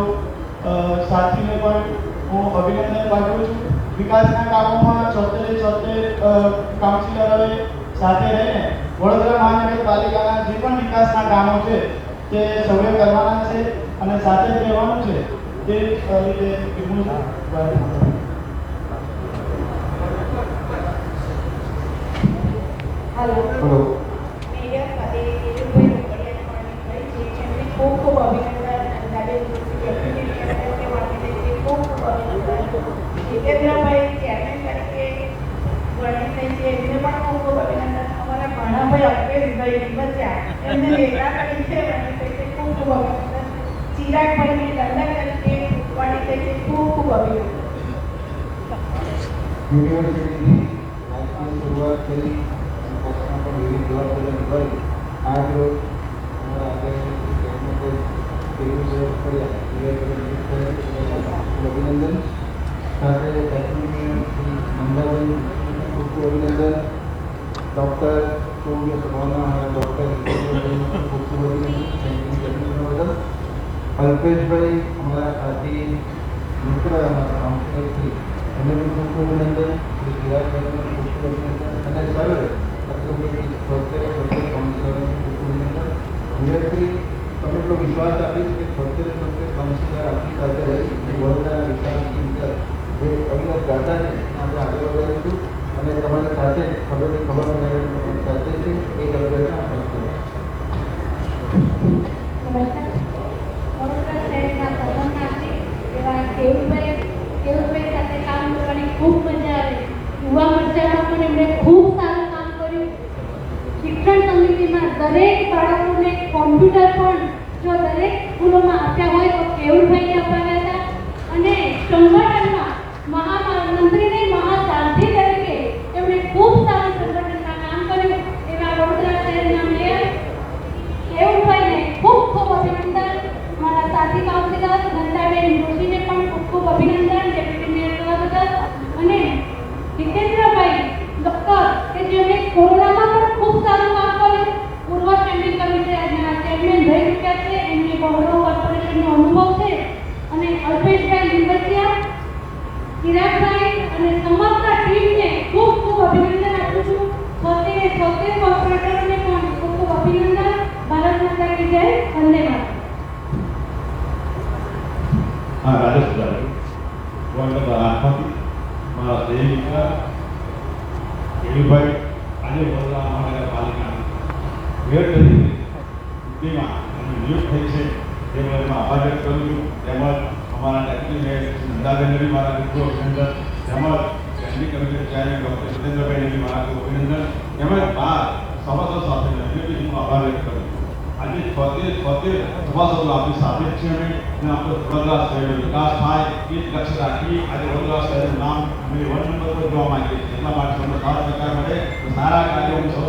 સાથીને પણ હું અભિનંદન પાઠવું છું. વિકાસના કામોમાં 76 કાઉન્સિલરોએ સાથે રહીને વડોદરા મહાનગરપાલિકાના જે પણ વિકાસના કામો છે તે સૌએ કરવાના છે અને સાથે જ રહેવાનું છે. તે રીતે હેલો મેયર સાથે કેયુરભાઈ રોકડિયાને પણ છે જેમને ખૂબ ખૂબ અભિનંદન. ખૂબ ખૂબ અભિનંદન. જીતેન્દ્રભાઈ ચેરમેન તરીકે વરણી થઈ છે એમને પણ ખૂબ ખૂબ અભિનંદન. અમારા ભાણાભાઈ અલ્પેશભાઈ નિમચ્યા એમને નેતા તરીકે વરણી થઈ છે ખૂબ ખૂબ અભિનંદન. ચિરાગભાઈને દંડક તરીકે વરણી થઈ છે ખૂબ ખૂબ અભિનંદન. યુનિવર્સિટીની આજની શરૂઆત કરી અને પક્ષમાં પણ વિવિધ જવાબદારીઓ નિભાવી આજ રોજ અમારા અભિનંદન. સાથે મંદાબેન ખૂબ ખૂબ અભિનંદન. ડૉક્ટર સૌમ્ય સભાના અમારા ડૉક્ટર ખૂબ ખૂબ અભિનંદન. અલ્પેશભાઈ અમારા સાથી મિત્ર અમારા કાઉન્સિલરશ્રી એમને પણ ખૂબ ખૂબ અભિનંદન. શ્રી ચિરાગભાઈને ખૂબ ખૂબ અભિનંદન અને સર્વે કાઉન્સિલરોને ખૂબ ખૂબ અભિનંદન. મેયરશ્રી તમે એટલો વિશ્વાસ આપીશ કે 76 કાઉન્સિલર આપણી સાથે રહી વડોદરાના વિકાસની અંદર જે અવિરત ગાથા છે આપણે આગળ વધારીશું અને તમારી સાથે ખબર સાથે છે એ અભ્યાસના નમસ્કાર. વડોદરા શહેરના પ્રથમ નાગરિક એવા કેયુરભાઈ સાથે કામ કરવાની ખૂબ મજા આવે. યુવા મોરચામાં પણ એમણે ખૂબ સારું કામ કર્યું. શિક્ષણ સમિતિમાં દરેક બાળકોને કોમ્પ્યુટર પણ જો દરેક સ્કૂલોમાં આપ્યા હોય તો કેયુરભાઈને અપાવ્યા હતા અને સંગઠનમાં મહામંત્રીને મહાસારથી તરીકે એમણે ખૂબ સારું સંગઠનમાં કામ કર્યું. એવા વડોદરા શહેરના મેયર કેયુરભાઈને ખૂબ ખૂબ અભિનંદન. મારા સાથી કાઉન્સિલર નંદાબેન જોશીને પણ ખૂબ ખૂબ અભિનંદન ડેપ્યુટી મેયર થવા બદલ અને રજવાડે હું આત્માથી મારા દેવી મિત્ર કેયુભાઈ આજે વડોદરા મહાનગરપાલિકા મેયર તરીકે ચૂંટણીમાં નિયુક્ત થઈ છે તે હું એમાં આભાર વ્યક્ત કરું છું. તેમજ અમારા ડેપ્યુટી મેયર નંદાબેનને બી મારા ખૂબ અભિનંદન, તેમજ સ્ટેન્ડિંગ કમિટી ચેરમેન ડૉક્ટર જીતેન્દ્રભાઈને બી મારા ખૂબ અભિનંદન, તેમજ સભાસદ સાથે બી હું આભાર વ્યક્ત કરું છું. આજે 76 સભાસદો આપણી સાથે જ છે અને આપણે વડોદરા શહેરનો વિકાસ થાય એ જ લક્ષ્ય રાખી આજે વડોદરા શહેરનું નામ અમે 1 નંબર પર જોવા માંગીએ છીએ. એટલા માટે તમને સાથ સહકાર મળે તો સારા કાર્યોની સૌ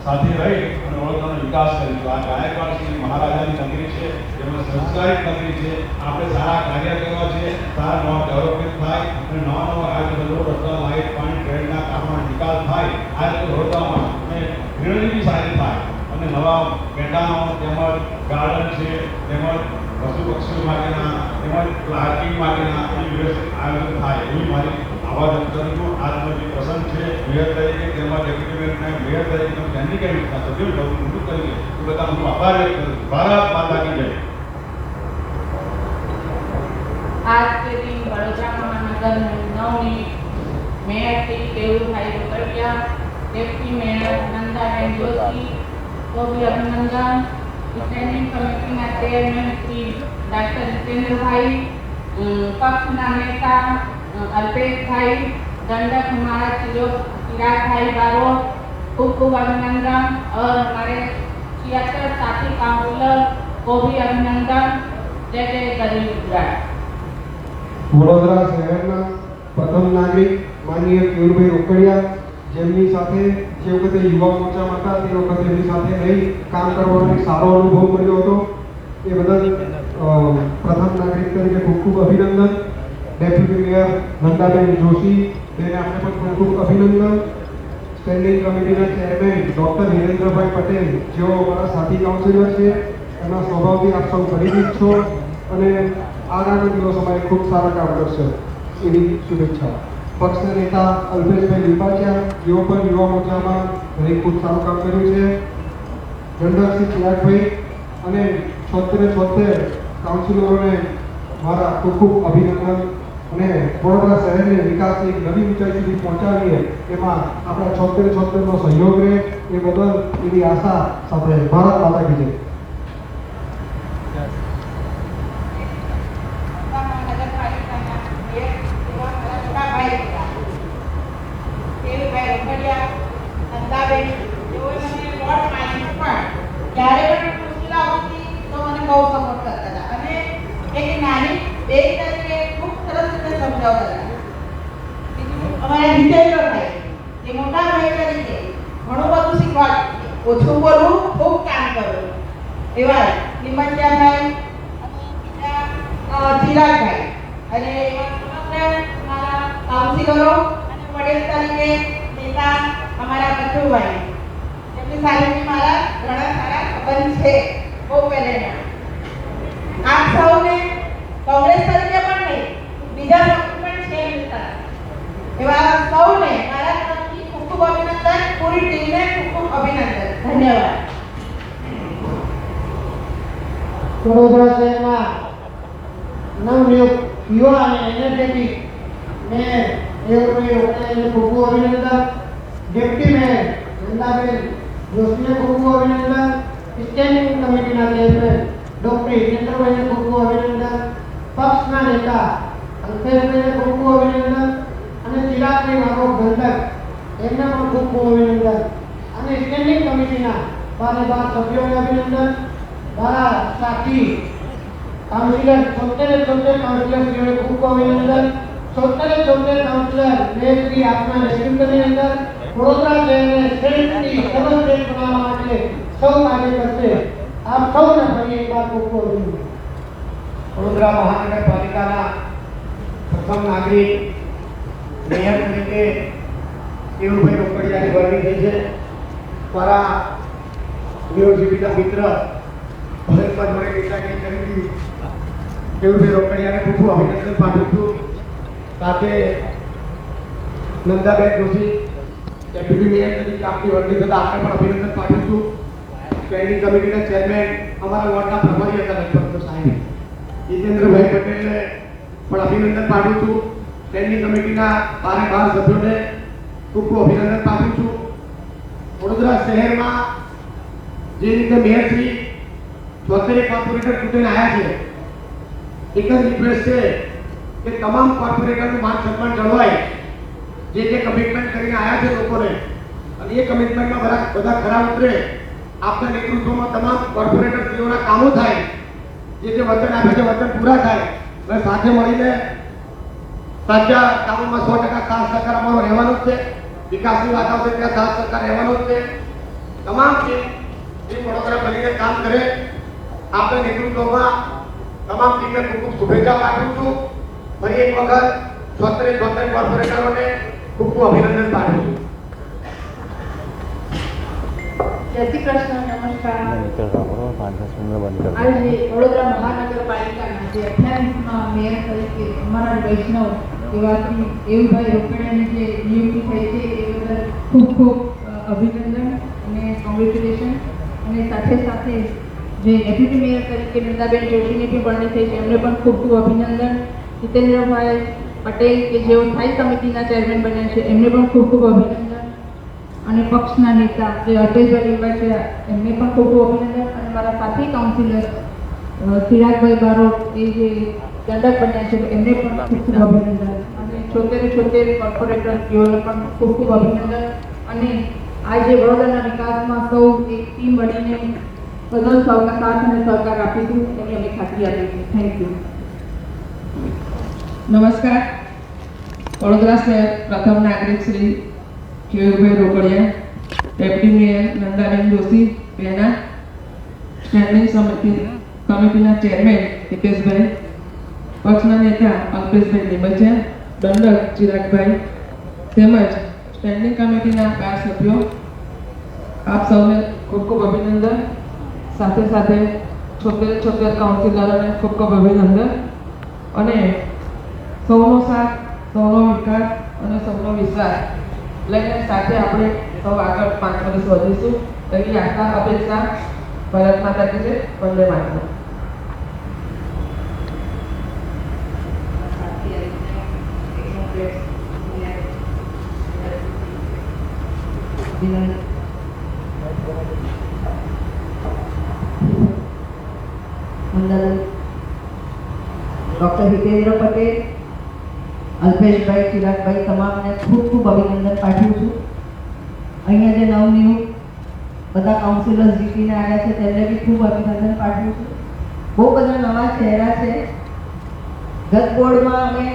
સાથે રહી અને વડોદરાનો વિકાસ કરીશું. આ ગાયકવાડ શ્રી મહારાજાની નગરી છે, તેમજ સંસ્કારિત નગરી છે. આપણે સારા કાર્ય કરવા છે, સારા નવા ડેવલપમેન્ટ થાય અને નવા આયોજનો રસ્તા, લાઇટ, પાણી, ટ્રેનના કામનો નિકાલ થાય. આ રીતે વડોદરામાં અને ગ્રીનરી બી સારી થાય અને નવા મેદાનો તેમજ ગાર્ડન છે, તેમજ પશુ પક્ષીઓ માટેના તેમજ પાર્કિંગ માટેના એ વ્યવસ્થિત આયોજન થાય એવી મારી આવાજ વ્યક્ત કરું છું. આજનો જે પ્રસંગ છે મેયર તરીકે તેમજ ડેપ્યુટી મેયર તરીકે સ્ટેન્ડિંગ કમિટીના સભ્યો નિવૃત્ત તરીકે એ બધા હું આભાર વ્યક્ત કરું છું. ભારત માતા કી જય. आज के दिन बड़ोदरा महानगर नवनियुक्त mayor Shri Keyurbhai Rokadia, deputy mayor Nandaben Joshi को भी अभिनंदन, स्टैंडिंग कमेटी ना चेयरमैन श्री डॉक्टर जितेंद्र भाई, पक्ष ना नेता अल्पेश भाई, दंडक हमारा चिराग भाई बारोट, खूब खूब अभिनंदन और हमारे 76 साथी काउंसलर को भी अभिनंदन. जय जय गरीब गुजरात. વડોદરા શહેરના પ્રથમ નાગરિક માનનીય કેયુરભાઈ રોકડિયા, જેમની સાથે જે વખતે યુવા મોરચામાં હતા તે વખતે એમની સાથે રહી કામ કરવાનો એક સારો અનુભવ મળ્યો હતો. એ બદલ પ્રથમ નાગરિક તરીકે ખૂબ ખૂબ અભિનંદન. ડેપ્યુટી મેયર નંદાબેન જોશી બેને આપણે પણ ખૂબ ખૂબ અભિનંદન. સ્ટેન્ડિંગ કમિટીના ચેરમેન ડૉક્ટર હિરેન્દ્રભાઈ પટેલ, જેઓ અમારા સાથી કાઉન્સિલર છે, એમના સ્વભાવથી આપ સૌ પરિચિત છો અને આગામી દિવસોમાં ખૂબ સારા કામ કરશે એવી શુભેચ્છા. પક્ષના નેતા અલ્પેશભાઈ લીપાચા, જેઓ પણ યુવા મોરચામાં ઘણી ખૂબ સારું કામ કર્યું છે. ગંડકસિંહ ચિરાગભાઈ અને 76 કાઉન્સિલરોને મારા ખૂબ ખૂબ અભિનંદન અને વડોદરા શહેરને વિકાસની એક નવી ઊંચાઈ સુધી પહોંચાડીએ એમાં આપણા 76નો સહયોગ રહે એ બદલ એવી આશા સાથે ભારત માતા કી જય. જ્યારે પણ મુશ્કેલ આવતી તો મને બહુ સપોર્ટ કરતા હતા અને એક નાની બેન તરીકે ખૂબ સરસ રીતે સમજાવતા હતા. અમારા જીતેન્દ્રભાઈ જે મોટા ભાઈ તરીકે ઘણું બધું શીખવાડ્યું, ઓછું બોલવું, ખૂબ કામ કરવું. એવા નિમંત્યાભાઈ અને બીજા ચિરાગભાઈ અને એવા સમગ્ર મારા કાઉન્સિલરો અને વડીલ તરીકે નેતા અમારા કચુભાઈ, એમની સાથે મારા ઘણા સારા સંબંધ છે બહુ પહેલેના. આપ સૌને કોંગ્રેસ તરીકે પણ નહીં, બીજા પક્ષ પણ છે એમની સાથે. એવા સૌને મારા તરફથી ખૂબ ખૂબ અભિનંદન, પૂરી ટીમને ખૂબ ખૂબ અભિનંદન. ધન્યવાદ. વડોદરા શહેરમાં નવનિયુક્ત યુવા અને એનર્જેટિક મેયર કેયુરભાઈ રોકડિયાને ખૂબ ખૂબ અભિનંદન. ડેપ્ટી મેયર નંદાબેન જોશીને ખૂબ ખૂબ અભિનંદન. સ્ટેન્ડિંગ કમિટીના ચેરમેન ડૉક્ટર જીતેન્દ્રભાઈને ખૂબ ખૂબ અભિનંદન. પક્ષના નેતા અલ્પેશભાઈને ખૂબ ખૂબ અભિનંદન અને ચિરાગભાઈ મારો ગંડક એમને પણ ખૂબ ખૂબ અભિનંદન અને સ્ટેન્ડિંગ કમિટીના 12 સભ્યોને અભિનંદન. મારા સાથી કાઉન્સિલર 76 કાઉન્સિલરશ્રીઓને ખૂબ ખૂબ અભિનંદન. 76 કાઉન્સિલર મેયરશ્રી આપના નેતૃત્વની અંદર વડોદરા શહેરને શ્રેષ્ઠથી સર્વશ્રેષ્ઠ બનાવવા માટે સૌ કાર્ય કરશે. આપ સૌને ફરી એકવાર ખૂબ ખૂબ અભિનંદન. વડોદરા મહાનગરપાલિકાના પ્રથમ નાગરિક મેયર તરીકે કેયુરભાઈ રોકડિયાની વરણી થઈ છે. મારા યુનિવર્સિટીના મિત્ર ભરતમાં જોડે કેટલાક કરી કેયુરભાઈ રોકડિયાને ખૂબ ખૂબ અભિનંદન પાઠવું છું. સાથે નંદાબેન જોશી ડેપ્યુટી મેયર તરીકે આપની વરણી થતાં આપણે પણ અભિનંદન પાઠવું છું. સ્ટેન્ડિંગ કમિટીના ચેરમેન અમારા વોર્ડના પ્રભારી હતા લગભગ તો સાહેબ જીતેન્દ્રભાઈ પટેલને પણ અભિનંદન પાઠવું છું. સ્ટેન્ડિંગ કમિટીના 12 સભ્યોને ખૂબ ખૂબ અભિનંદન પાઠવું છું. વડોદરા શહેરમાં જે રીતે મેયરશ્રી 73 કોર્પોરેટર ચૂંટીને આવ્યા છે, એક જ રિક્વેસ્ટ છે કે તમામ કોર્પોરેટરનું માન સન્માન જળવાય. જે કમિટમેન્ટ કરીને આવ્યા છે લોકોને, અને એ કમિટમેન્ટમાં બધા ખરા ઉતરે. આપના નેતૃત્વમાં તમામ કોર્પોરેટરશ્રીઓના કામો થાય, જે વચન આપે છે વચન પૂરા થાય. અને સાથે મળીને સાચા કામોમાં 100% સાથ સહકાર અમારો રહેવાનો જ છે. વિકાસની વાત આવશે ત્યાં સાથ સહકાર રહેવાનો જ છે. તમામ ટીમ વડોદરા મળીને કામ કરે. આપના નેતૃત્વમાં તમામ ટીમને ખૂબ ખૂબ શુભેચ્છા પાઠવું છું. ફરી એક વખત 73 કોર્પોરેટરોને ખૂબ ખૂબ અભિનંદન પાઠવું છું. જય શ્રી કૃષ્ણ. નમસ્કાર. આજે વડોદરા મહાનગરપાલિકાના જે 28માં મેયર તરીકે અમારા વૈષ્ણવ એવા શ્રી એવુભાઈ રોકડિયાની જે નિયુક્તિ થઈ છે એ બદલ ખૂબ ખૂબ અભિનંદન અને કોંગ્રેચ્યુલેશન. અને સાથે સાથે જે ડેપ્યુટી મેયર તરીકે નંદાબેન જોશીની પણ વરણી થઈ છે એમને પણ ખૂબ ખૂબ અભિનંદન. જીતેન્દ્રભાઈ પટેલ કે જેઓ સ્થાયી સમિતિના ચેરમેન બન્યા છે એમને પણ ખૂબ ખૂબ અભિનંદન. અને પક્ષના નેતા જે અલ્પેશભાઈ લીંબા છે એમને પણ ખૂબ ખૂબ અભિનંદન. અને મારા સાથી કાઉન્સિલર ચિરાગભાઈ બારોટ એ જે દંડક બન્યા છે એમને પણ ખૂબ ખૂબ અભિનંદન. અને 76 કોર્પોરેટર જેઓને પણ ખૂબ ખૂબ અભિનંદન. અને આજે વડોદરાના વિકાસમાં સૌ એક ટીમ મળીને બધો સૌના સાથ અને સહકાર આપીશું એની અમે ખાતરી આપી છે. Thank you. નમસ્કાર. વડોદરા શહેર પ્રથમ નાગરિક શ્રી કેયુરભાઈ રોકડિયા, ડેપ્યુટી મેયર નંદાબેન જોશી બેના, સ્ટેન્ડિંગ કમિટીના ચેરમેન હિતેશભાઈ, પક્ષના નેતા અલ્પેશભાઈ લીંબચિયા, દંડક ચિરાગભાઈ તેમજ સ્ટેન્ડિંગ કમિટીના 12 સભ્યો, આપ સૌને ખૂબ ખૂબ અભિનંદન. સાથે સાથે 76 કાઉન્સિલરોને ખૂબ ખૂબ અભિનંદન. અને સૌનો સાથ, સૌનો વિકાસ અને સૌનો વિશ્વાસ લઈને સાથે આપણે સૌ આગળ 5 વર્ષ વધીશું એવી આશા અપેક્ષા. ભારત માતા કી જય. વંદે માતરમ. ડૉક્ટર હિતેન્દ્ર પટેલ, અલ્પેશભાઈ, ચિરાગભાઈ તમામને ખૂબ ખૂબ અભિનંદન પાઠવું છું. અહીંયા જે નવનિયુક્ત બધા કાઉન્સિલર્સ જીતીને આવ્યા છે તેમને બી ખૂબ અભિનંદન પાઠવું છું. બહુ બધા નવા ચહેરા છે. ગત બોર્ડમાં અમે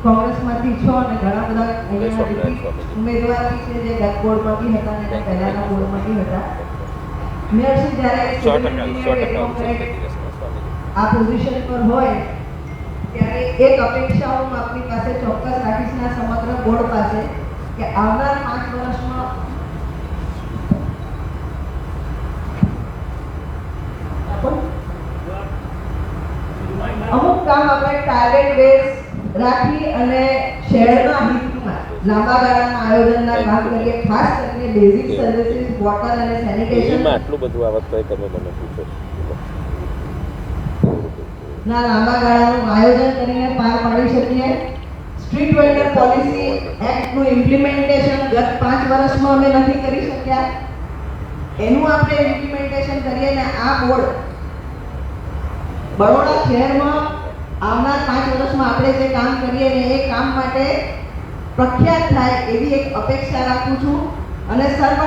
કોંગ્રેસમાંથી છો અને ઘણા બધા અહીંયા રિપીટ ઉમેદવાર બી છે જે ગત બોર્ડમાં બી હતા અને પહેલાના બોર્ડમાં બી હતા. મેયરશ્રી જ્યારે આ પોઝિશન પર હોય ત્યારે એક અપેક્ષા હું આપની પાસે ચોક્કસ રાખીશ ના સમગ્ર બોર્ડ પાસે કે આવનાર 5 વર્ષમાં અમુક કામ આપણે ટાર્ગેટ બેઝ રાખી અને શહેરના હિતમાં લાંબા ગાળાના આયોજનના કામ કરીએ. ખાસ કરીને બેઝિક સર્વિસીસ, વોટર અને સેનિટેશન આટલું બધું આવત કઈ તમે મને પૂછો ના લાંબા ગાળાનું આયોજન કરીને પાર પાડી શકીએ. સ્ટ્રીટ વેન્ડર પોલિસી એક્ટનું ઇમ્પ્લિમેન્ટેશન ગત 5 વર્ષમાં અમે નથી કરી શક્યા. એનું આપણે ઇમ્પ્લિમેન્ટેશન કરીએ ને આ બોર્ડ બરોડા શહેરમાં આવનાર 5 વર્ષમાં આપણે જે કામ કરીએ ને એ કામ માટે પ્રખ્યાત થાય એવી એક અપેક્ષા રાખું છું. અને સર્વ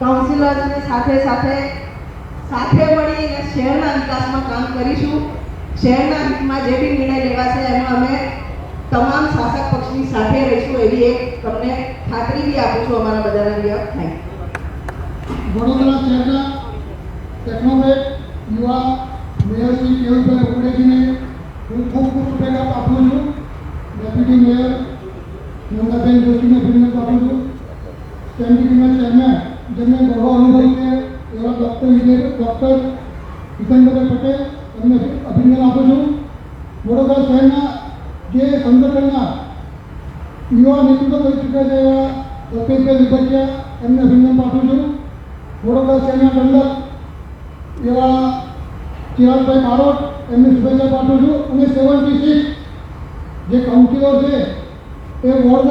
કાઉન્સિલર્સને સાથે મળીને શહેરના વિકાસમાં કામ કરીશું. શહેરના હિતમાં જે બી નિર્ણય લેવાશે એમાં અમે તમામ શાસક પક્ષની સાથે રહીશું એવી એક તમને ખાતરી બી આપું છું અમારા બધાના વ્યક્ત થાય. વડોદરા શહેરના ટેકનોક્રેટ યુવા મેયર શ્રી કેયુરભાઈ રોકડિયાજીને હું ખૂબ ખૂબ શુભેચ્છા પાઠવું છું. ડેપ્યુટી મેયર નંદાબેન જોશીને અભિનંદન પાઠવું છું. સ્ટેન્ડિંગના ચેરમેન જેમને ગૌરવ અનુભવ છે એવા ડૉક્ટર હિતેન્દ્રભાઈ પટેલ એમને અભિનંદન આપું છું. વડોદરા શહેરના જે સંગઠનના યુવા નેતૃત્વ કરી ચૂક્યા છે એવા અલ્પેશભાઈ લીંબચિયા એમને અભિનંદન પાઠવું છું. વડોદરા શહેરના દંડક એવા ચિરાગભાઈ બારોટ એમને શુભેચ્છા પાઠવું છું. અને 76 જે કાઉન્સિલર છે એ વોર્ડ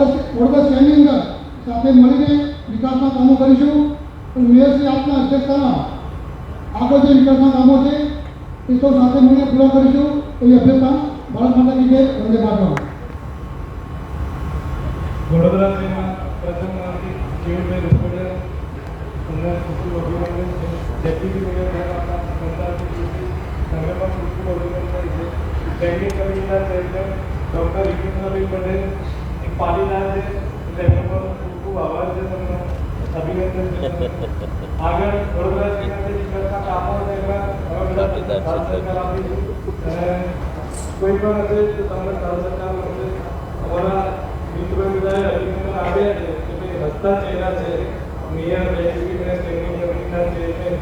શહેરની અંદર સાથે મળીને વિકાસના કામો કરીશું. અને મેયરશ્રી આપના અધ્યક્ષતામાં આગળ જે વિકાસના કામો છે એ તો સાથે મળીને પૂરા કરીશું. એવી અભ્યર્થના. ભારત માતા કી જય. વંદે માતરમ. વડોદરા શહેરના પ્રથમ નાગરિક કેયુરભાઈ રોકડિયા તમને ખૂબ ખૂબ અભિનંદન છે. ડેપ્યુટી મેયર આપણા નંદાજી તમને પણ ખૂબ ખૂબ અભિનંદન છે. સ્ટેન્ડિંગ કમિટીના ચેરમેન ડૉક્ટર વિજેન્દ્રભાઈ પટેલ એક પાટીદાર છે, તેમનો પણ ખૂબ ખૂબ આભાર છે. તમને અભિનંદન છે. આગળ વડોદરા શહેરના જે વિકાસના કામો છે એમાં હવે બધા સાથ સહકાર આપીશું અને કોઈ પણ હશે તો તમને સાથ સહકાર મળશે. અમારા મિત્રો બધાએ અભિનંદન આપ્યા છે કે ભાઈ હસતા ચહેરા છે મેયર ડેપ્યુટી મેયર સ્ટેન્ડિંગ કમિટીના ચેરમેન.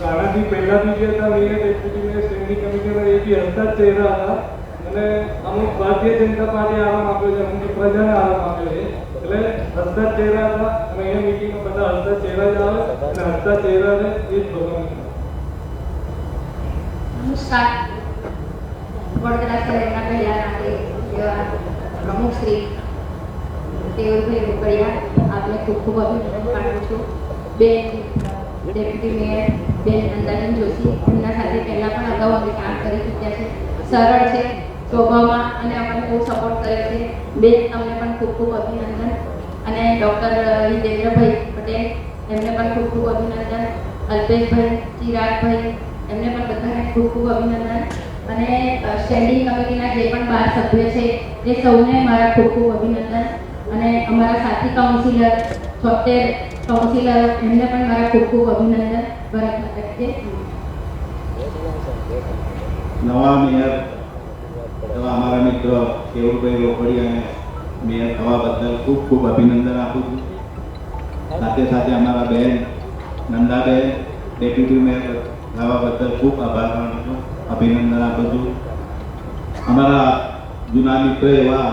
આનાથી પહેલાં જે હતા મેયર ડેપ્યુટી મેયર સ્ટેન્ડિંગ કમિટીના એ બી હસતા જ ચહેરા હતા અને અમુક ભારતીય જનતા પાર્ટીએ આરામ આપ્યો છે, અમુક પ્રજાને આરામ આપ્યો છે. એટલે હસતા જ ચહેરા હતા અને અહીંયા મિટિંગમાં બધા હસતા ચહેરા જ આવે અને હસતા ચહેરાને એ જ ભગવાન. નમસ્કાર. વડોદરા શહેરના પહેલા નાગરિક એવા પ્રમુખ શ્રી કેયુરભાઈ રોકડિયા આપને ખૂબ ખૂબ અભિનંદન પાઠવું છું. બેન ડેપ્યુટી મેયર બેન નંદાબેન જોશી એમના સાથે પહેલાં પણ અગાઉ અમે કામ કરી ચૂક્યા છે. સરળ છે સ્વભાવમાં અને અમને બહુ સપોર્ટ કર્યો છે. બેન તમને પણ ખૂબ ખૂબ અભિનંદન. અને ડૉક્ટર હિતેન્દ્રભાઈ પટેલ એમને પણ ખૂબ ખૂબ અભિનંદન. અલ્પેશભાઈ, ચિરાગભાઈ એમને પણ બધાને ખૂબ ખૂબ અભિનંદન. અને સ્ટેન્ડિંગ કમિટીના જે પણ 12 સભ્યો છે એ સૌને મારા ખૂબ ખૂબ અભિનંદન. અને અમારા સાથી કાઉન્સિલર 76 કાઉન્સિલર એમને પણ મારા ખૂબ ખૂબ અભિનંદન. ભારત માતા કી જય. નવા મેયર એવા અમારા મિત્ર કેયુરભાઈ રોકડિયાને મેયર થવા બદલ ખૂબ ખૂબ અભિનંદન આપું છું. સાથે સાથે અમારા બહેન નંદાબેન ડેપ્યુટી મેયર થવા બદલ ખૂબ આભાર માનું છું, અભિનંદન આપું છું. અમારા જૂના મિત્ર એવા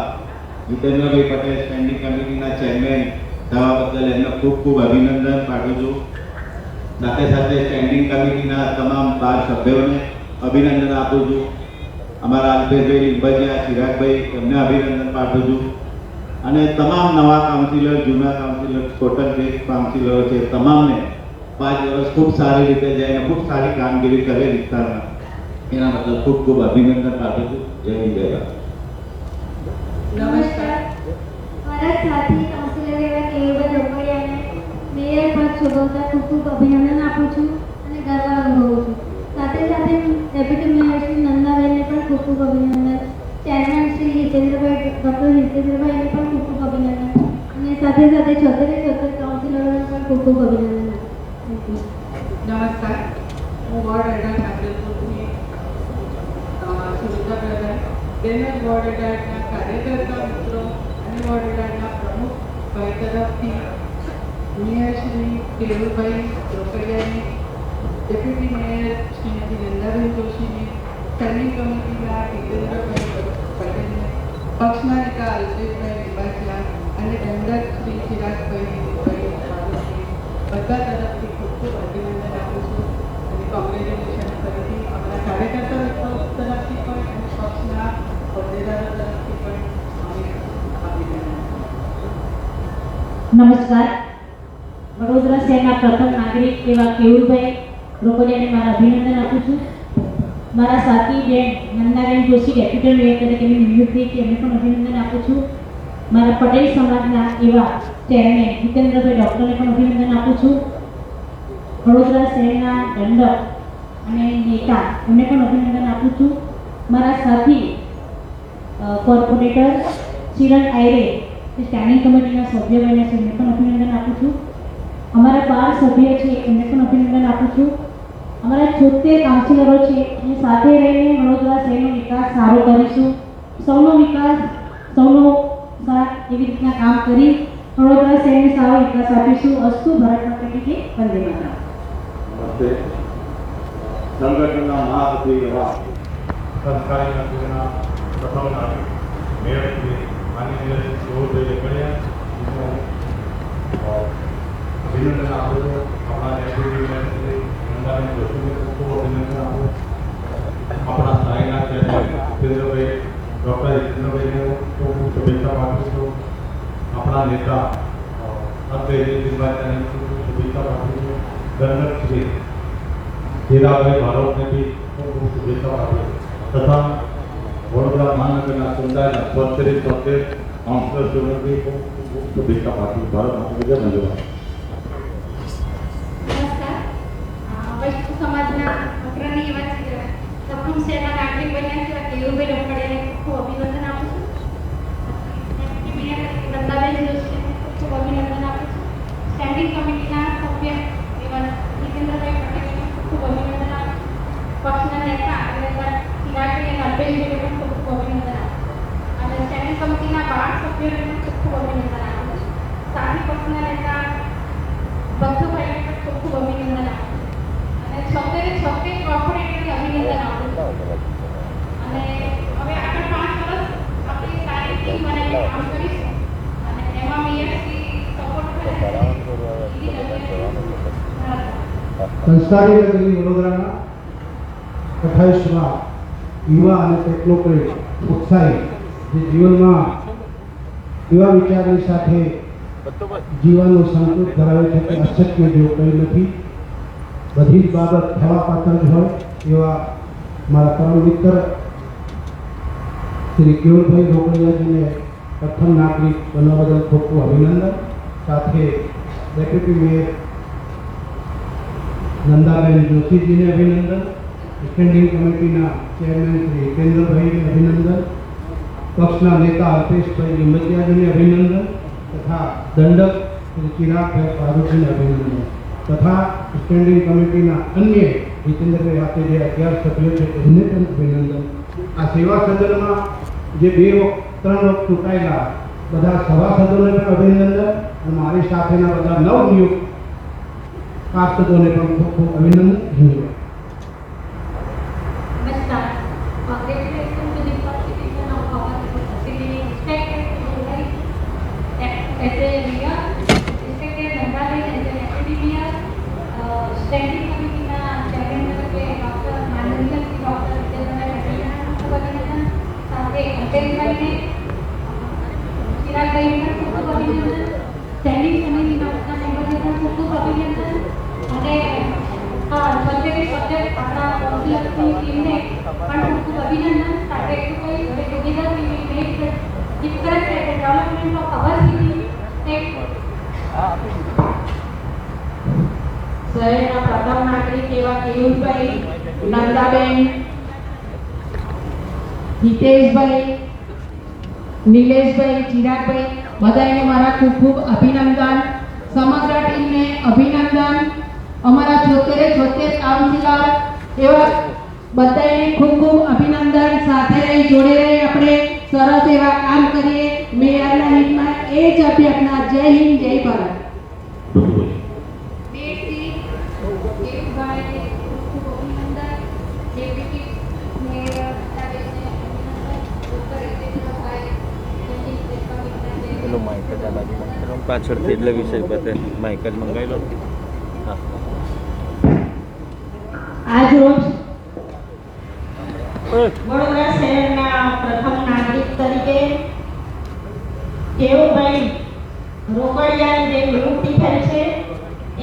જીતેન્દ્રભાઈ પટેલ સ્ટેન્ડિંગ કમિટીના ચેરમેન થવા બદલ એમને ખૂબ ખૂબ અભિનંદન પાઠવું છું. સાથે સાથે સ્ટેન્ડિંગ કમિટીના તમામ 12 સભ્યોને અભિનંદન આપું છું. અમારા અલ્પેશભાઈ લીંબજીયા, ચિરાગભાઈ એમને અભિનંદન પાઠવું છું. અને તમામ નવા કાઉન્સિલર, જૂના કાઉન્સિલર, ટોટલ જે કાઉન્સિલરો છે તમામને 5 વર્ષ ખૂબ સારી રીતે જઈને ખૂબ સારી કામગીરી કરે વિસ્તારમાં, એના બદલ ખૂબ ખૂબ અભિનંદન પાઠવું છું. જય હિન્દ, જય ભારત. નમસ્કાર. મારા સાથી કાઉન્સિલર એવા કેયુરભાઈ રોકડિયાને મેયર પદ શોભવતા ખૂબ ખૂબ અભિનંદન આપું છું અને ગર્વ અનુભવું છું. સાથે સાથે ડેપ્યુટી મેયર શ્રી નંદાબેનને પણ ખૂબ ખૂબ અભિનંદન. ચેરમેન શ્રી હિતેન્દ્રભાઈ, ડૉક્ટર હિતેન્દ્રભાઈને પણ ખૂબ ખૂબ અભિનંદન. અને સાથે સાથે 76 કાઉન્સિલરોને પણ ખૂબ ખૂબ અભિનંદન. નમસ્કાર. હું વોર્ડ એડર ઠાકરેપુરની સુવિધા પ્રધાન તેમજ વોર્ડ એડરના કાર્યકર્તા મિત્રો અને વોર્ડ એડરના પ્રમુખ ભાઈ તરફથી મેયર શ્રી કેયુરભાઈ રોકડિયાને, ડેપ્યુટી મેયર શ્રીમતી નંદાબેન જોશીને, સ્ટેન્ડિંગ કમિટીના હિતેન્દ્રભાઈ પટેલને, પક્ષના નેતા અલ્પેશભાઈ લીંબાચિયા અને દંડક શ્રી ચિરાગભાઈ બધા તરફથી ખૂબ ખૂબ અભિનંદન આપું છું અને કોંગ્રેચ્યુલેશન ફરીથી અમારા કાર્યકર્તા મિત્રો તરફથી પણ અને પક્ષના હોદ્દેદારો તરફથી પણ અમે અભિનંદન. નમસ્કાર. વડોદરા શહેરના પ્રથમ નાગરિક એવા કેયુરભાઈ રોકડિયાને મારા અભિનંદન આપું છું. મારા સાથી બેન નંદાબેન જોશી ડેપ્યુટી મેયર તરીકેની નિયુક્તિ છે એમને પણ અભિનંદન આપું છું. મારા પટેલ સમાજના એવા ચેરમેન હિતેન્દ્રભાઈ ડૉક્ટરને પણ અભિનંદન આપું છું. વડોદરા શહેરના દંડક અને નેતા એમને પણ અભિનંદન આપું છું. મારા સાથી કોર્પોરેટર ચિરણ આયરે સ્ટેન્ડિંગ કમિટીના સભ્ય બન્યા છે એમને પણ અભિનંદન આપું છું. અમારા 12 સભ્ય છે એમને પણ અભિનંદન આપું છું. અમારા 76 કાઉન્સિલરો છે એ સાથે રહીને વડોદરા શહેરનો વિકાસ સારો કરીશું. સૌનો વિકાસ, સૌનો સાથ એવી રીતના કામ કરી વડોદરા શહેરને સારો વિકાસ આપીશું. અસ્તુ. ભારત માતા કી જય. વંદે માતરમ. નમસ્તે. સંગઠનના મહાસચિવ એવા સરકારી નોકરીના પ્રથમ નાગરિક મેયર શ્રી માનનીય કેયુરભાઈ રોકડિયા અભિનંદન આપું છું. આપણા ડેપ્યુટી મેયર શ્રી નંદાબેન જોશીને ખૂબ અભિનંદન આપું. આપણા સ્થાયીના ચેરમેન હિતેન્દ્રભાઈ, ડૉક્ટર હિતેન્દ્રભાઈને नेता आदरणीय निर्वाचन शुभेच्छा पाठवली दंडक श्री हीराभाई भारत ने भी खूब शुभेच्छा पाठवली तथा वडोदरा महानगरना समुदायના 73 काउंसिलर्सને भी खूब शुभेच्छा पाठवली भारत माता की जय धन्यवाद નમસ્કાર વૈષ્ણવ સમાજના અગ્રણી એવા પ્રથમ શહેરના નાગરિક બન્યા છે કેયુભાઈ રોકડિયાને ખૂબ અભિનંદન આપું છું વૃંદાબેન જોશીને ખૂબ અભિનંદન આપું છું સ્ટેન્ડિંગ કમિટીના સભ્ય એવા જીતેન્દ્રભાઈ પટેલને ખૂબ અભિનંદન આપું છું પક્ષના નેતા એવા ચિરાગભાઈ અને અલ્પેશભાઈને પણ ખૂબ ખૂબ અભિનંદન આપું છું અને સ્ટેન્ડિંગ કમિટીના 12 સભ્યોને પણ ખૂબ ખૂબ અભિનંદન આપું છું સાથી પક્ષના નેતા બદ્ધભાઈને પણ ખૂબ ખૂબ અભિનંદન આપું છું અને 76 કોર્પોરેટરને અભિનંદન આપું છું અને હવે આગળ 5 વર્ષ આપણી સારી ટીમ બનાવીને કામ કરીશું અને એમાં મેયરશ્રી સપોર્ટ કરે સંસ્કારી નગરી વડોદરાના 28મા યુવા અને ટેકનોક્રેટ ઉત્સાહી જે જીવનમાં એવા વિચારની સાથે જીવનનો સંકલ્પ ધરાવે છે કે અશક્ય જેવું કંઈ નથી બધી જ બાબત થવા પાત્ર જ હોય એવા મારા પરમ મિત્ર શ્રી કેયુરભાઈ રોકડિયાજીને પ્રથમ નાગરિક બનવા બદલ ખૂબ ખૂબ અભિનંદન સાથે ડેપ્યુટી મેયર નંદાબેન જોશીજીને અભિનંદન સ્ટેન્ડિંગ કમિટીના ચેરમેન શ્રી હિતેન્દ્રભાઈને અભિનંદન પક્ષના નેતા અલ્પેશભાઈ લીંબચિયાજીને અભિનંદન તથા દંડક શ્રી ચિરાગભાઈ પારૂજીને અભિનંદન તથા સ્ટેન્ડિંગ કમિટીના અન્ય જીતેન્દ્રભાઈ સાથે જે 11 સભ્યો છે એમને પણ અભિનંદન આ સેવા સદનમાં જે 2 વખત 3 વખત ચૂંટાયેલા બધા સભાસદોને પણ અભિનંદન અને મારી સાથેના બધા નવનિયુક્ત પાર્ષદોને પણ ખૂબ ખૂબ અભિનંદન ધન્યવાદ નમસ્કાર congratulations to the participation of our city respected as a mayor respected Nandaben as an deputy mayor standing committee na chairman તરીકે ડોક્ટર માનનીય શ્રી ડોક્ટર વિજયભાઈ પટેલના ખૂબ અભિનંદન સાથે અલ્પેશભાઈને ચિરાગભાઈને પણ ખૂબ ખૂબ અભિનંદન સ્ટેન્ડિંગ કમિટીના બધા મેમ્બરને પણ ખૂબ ખૂબ અભિનંદન અને આપણા કાઉન્સિલરની ટીમને પણ ખૂબ ખૂબ અભિનંદન સાથે એટલું કહીશ કે together we will make the difference at the development of our city શહેરના પ્રથમ નાગરિક એવા કેયુરભાઈ નંદાબેન હિતેશભાઈ નિલેશભાઈ ચિરાગભાઈ બધાને મારા ખૂબ ખૂબ અભિનંદન સમગ્ર ટીમને અભિનંદન અમારા 76 કાઉન્સિલર એવા બધાને ખૂબ ખૂબ અભિનંદન સાથે રહી જોડે રહી આપણે સરસ એવા કામ કરીએ મેયરના હિતમાં એ જ અભ્યર્થના જય હિન્દ જય ભારત પેલો માઇક જ આ બાજુ પાછળથી એટલે વિષય બધે માઇક જ મંગાવી લો હા આજ રોજ વડોદરા શહેરના પ્રથમ નાગરિક તરીકે કેયુરભાઈ રોકડિયાની જે નિયુક્તિ થઈ છે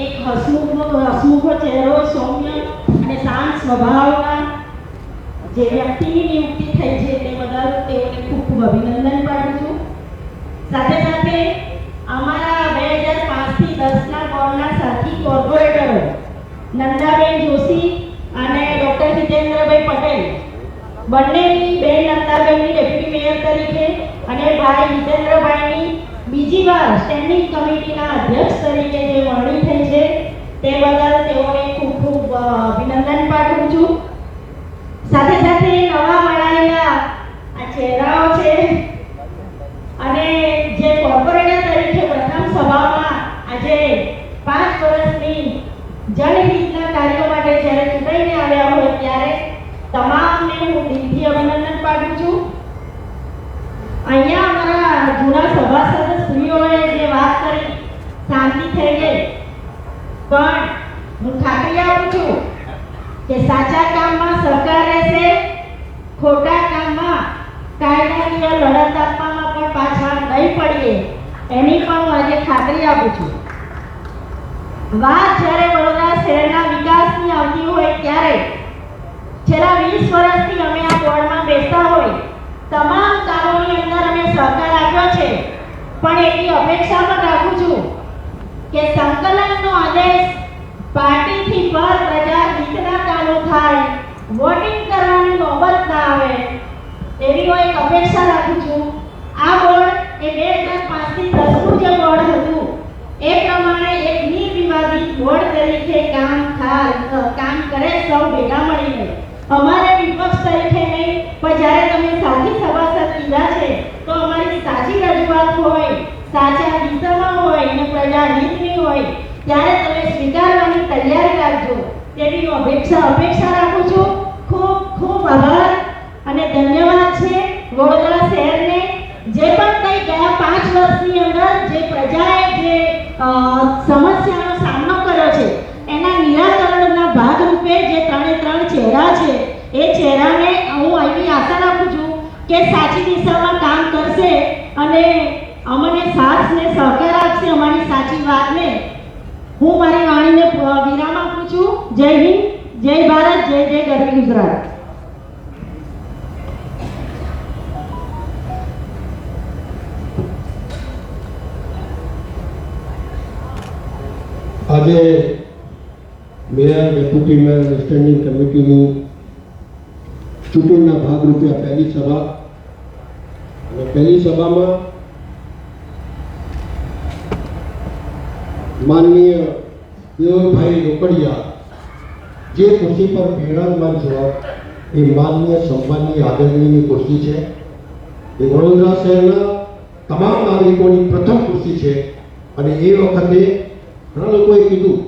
એક હસમુખ ચહેરો સૌમ્ય અને શાંત સ્વભાવના જે વ્યક્તિની નિયુક્તિ થઈ છે તે બદલ તેઓને ખૂબ ખૂબ અભિનંદન પાઠવું છું સાથે સાથે અમારા 2005 થી 10ના ગોળના સાથી કોર્પોરેટરો નંદાબેન જોશી અને ડોક્ટર જીતેન્દ્રભાઈ પટેલ બંનેની બેન નંદાબેનની ડેપ્યુટી મેયર તરીકે અને ભાઈ જીતેન્દ્રભાઈની બીજી વાર સ્ટેન્ડિંગ કમિટીના અધ્યક્ષ તરીકે જે વરણી થઈ છે તે બદલ તેઓને ખૂબ ખૂબ અભિનંદન પાઠવું છું સાથે સાથે નવા મળાયેલા આ ચહેરાઓ છે અને જે કોર્પોરેટર તરીકે પ્રથમ સભામાં આજે 5 વર્ષની જનહિતના કાર્યો માટે જ્યારે ચૂંટાઈને આવ્યા હોય ત્યારે તમામને હું દિલથી અભિનંદન પાઠવું છું અહીંયા અમારા જૂના સભાસદ સ્ત્રીઓએ જે વાત કરી શાંતિ થઈ ગઈ પણ હું ખાતરી આપું છું કે સાચા કામમાં સરકાર રહેશે ખોટા કામમાં કાયદાકીય લડત આપવામાં પણ પાછા નહીં પડીએ એની પણ હું આજે ખાતરી આપું છું. વાત જ્યારે વડોદરા શહેરના વિકાસની આવતી હોય ત્યારે છેલ્લા 20 વર્ષથી અમે આ બોર્ડમાં બેસતા હોય તમામ કામોની અંદર અમે સહકાર આપ્યો છે, પણ એટલી અપેક્ષા પણ રાખું છું કે સંકલનનો આદેશ પાર્ટીથી પર પ્રજા હિતના કામો થાય, વોટિંગ કરવાની નોબત ના આવે એવી હું એક અપેક્ષા રાખું છું. આ બોર્ડ એ 2005થી 10નું જે બોર્ડ હતું એ પ્રમાણે એક નિર્વિવાદી બોર્ડ તરીકે કામ કરે સૌ ભેગા મળીને. અમારે વિપક્ષ તરીકે નહીં, પણ જ્યારે તમે સાથી સભાસદ કીધા છે તો અમારી સાચી રજૂઆત હોય, સાચા દિશામાં હોય અને પ્રજા હિતની હોય ત્યારે તમે સ્વીકારવાની તૈયારી રાખજો તેવી હું અપેક્ષા રાખું છું. ખૂબ ખૂબ આભાર અને ધન્યવાદ છે વડોદરા શહેરને. જે પણ કંઈ ગયા 5 વર્ષની અંદર જે પ્રજાએ જે સમસ્યાનો સામનો કર્યો છે એના નિરાકરણના ભાગરૂપે જે 3 ચહેરા છે એ ચહેરાને હું એવી આશા રાખું છું કે સાચી દિશામાં કામ કરશે અને અમને સાથ ને સહકાર આપશે અમારી સાચી વાતને. હું મારી વાણીને વિરામ આપું છું. જય હિન્દ, જય ભારત, જય જય ગરવી ગુજરાત. આજે મેયર, ડેપ્યુટી મેયર સ્ટેન્ડિંગ કમિટીની ચૂંટણીના ભાગરૂપે આ પહેલી સભા, અને પહેલી સભામાં માનનીય દેવભાઈ રોકડિયા જે ખુરશી પર બિરાજમાન છો એ માનનીય સન્માનની આદરણીય ખુરશી છે. એ વડોદરા શહેરના તમામ નાગરિકોની પ્રથમ ખુરશી છે. અને એ વખતે ઘણા લોકોએ કીધું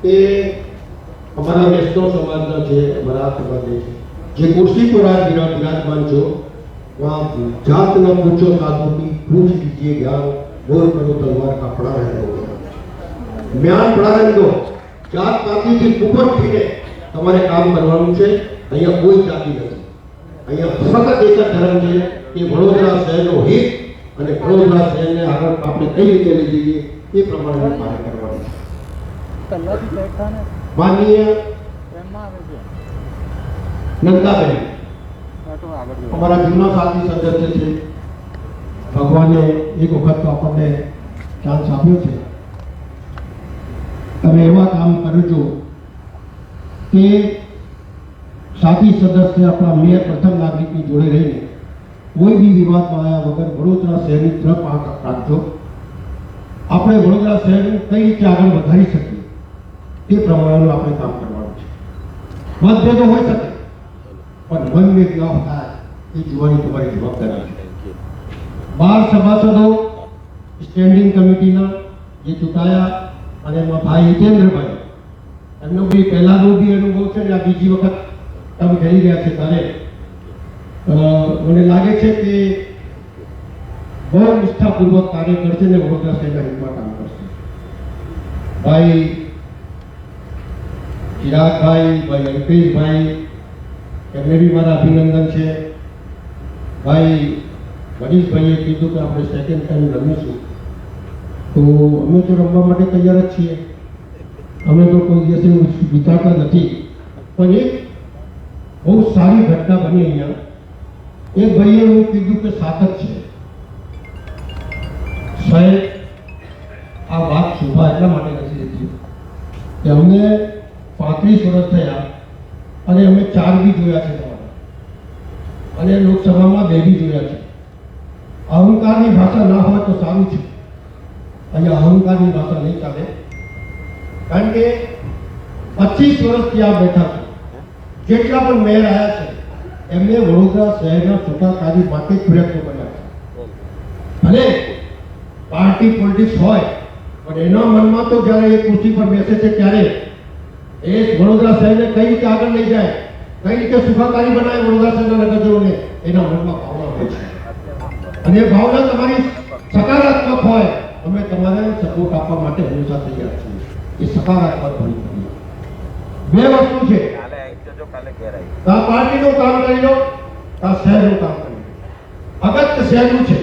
કે અમારા વૈષ્ણવ સમાજના છે, અમારા સમાજના છે, જે ખુરશી પર આ બિરાજમાન છો वहाँ जात न पूछो साधु की, पूछ लीजिए ज्ञान, बोल करो तलवार का पड़ा रहने दो, જ્ઞાન પડા રહેને દો. જાત પાતીથી ઉપર થઈને તમારે કામ કરવાનું છે. અહીંયા કોઈ જાતિ નથી, અહીંયા ફક્ત એક જ ધર્મ છે કે વડોદરા શહેરનો હિત અને વડોદરા શહેરને આગળ આપણે કઈ રીતે લઈ જઈએ એ પ્રમાણે કાર્ય કરવાનું છે. માનનીય નંદાબેન અમારા જૂના સાથી સદસ્ય છે. ભગવાને એક વખત તો આપણને ચાન્સ આપ્યો છે. તમે એવા કામ કરજો કે સાથી સદસ્ય આપણા મેયર પ્રથમ નાગરિકની જોડે રહીને કોઈ બી વિવાદમાં આવ્યા વગર વડોદરા શહેરની તરફ આંખ રાખજો. આપણે વડોદરા શહેરને કઈ રીતે આગળ વધારી શકીએ તે પ્રમાણેનું આપણે કામ કરવાનું છે. મતભેદો હોઈ શકે પણ મનભેદ ન થાય એ જોવાની તમારી જવાબદારી છે. 12 સભાસદો સ્ટેન્ડિંગ કમિટીના જે ચૂંટાયા અને એમાં ભાઈ હિતેન્દ્રભાઈ એમનો બી પહેલાનો બી અનુભવ છે ને આ બીજી વખત તમે કરી રહ્યા છે ત્યારે મને લાગે છે કે બહુ નિષ્ઠાપૂર્વક કાર્ય કરશે ને વડોદરા શહેરના હિતમાં કામ કરશે. ભાઈ ચિરાગભાઈ, ભાઈ અલ્પેશભાઈ, એમને બી મારા અભિનંદન છે. ભાઈ મનીષભાઈએ કીધું કે આપણે સેકન્ડ ટાઈમ રમીશું, તો અમે તો રમવા માટે તૈયાર જ છીએ. અમે તો કોઈ દિવસે વિચારતા નથી. પણ એક બહુ સારી ઘટના બની અહીંયા. એક ભાઈએ એવું કીધું કે સાતત છે સાહેબ. આ વાત શોભા એટલા માટે નથી રહેતી કે અમને 35 વર્ષ થયા અને અમે 4 બી જોયા છે તમારા, અને લોકસભામાં 2 બી જોયા છે. અહંકારની ભાષા ના હોય તો સારું છે. અહીંયા અહંકારની ભાષા નહીં ચાલે. કારણ કે 25 વર્ષથી આ બેઠા છે. જેટલા પણ મેયર આવ્યા છે એમને વડોદરા શહેરના સુખાકારી માટે પ્રયત્નો કર્યા છે. ભલે પાર્ટી પોલિટિક્સ હોય પણ એના મનમાં તો જ્યારે એ ખુરશી પર બેસે છે ત્યારે એ વડોદરા શહેરને કઈ રીતે આગળ લઈ જાય, કઈ રીતે સુખાકારી બનાવે વડોદરા શહેરના નગરજનોને, એના મનમાં ભાવના હોય છે. અને એ ભાવના તમારી સકારાત્મક હોય અમે તમારે સપોર્ટ આપવા માટે હંમેશા તૈયાર છીએ. એ સકારાત્મક બની બે વસ્તુ છે. આ પાર્ટીનું કામ કરી લો, આ શહેરનું કામ કરી લો. અગત્ય શહેરનું છે.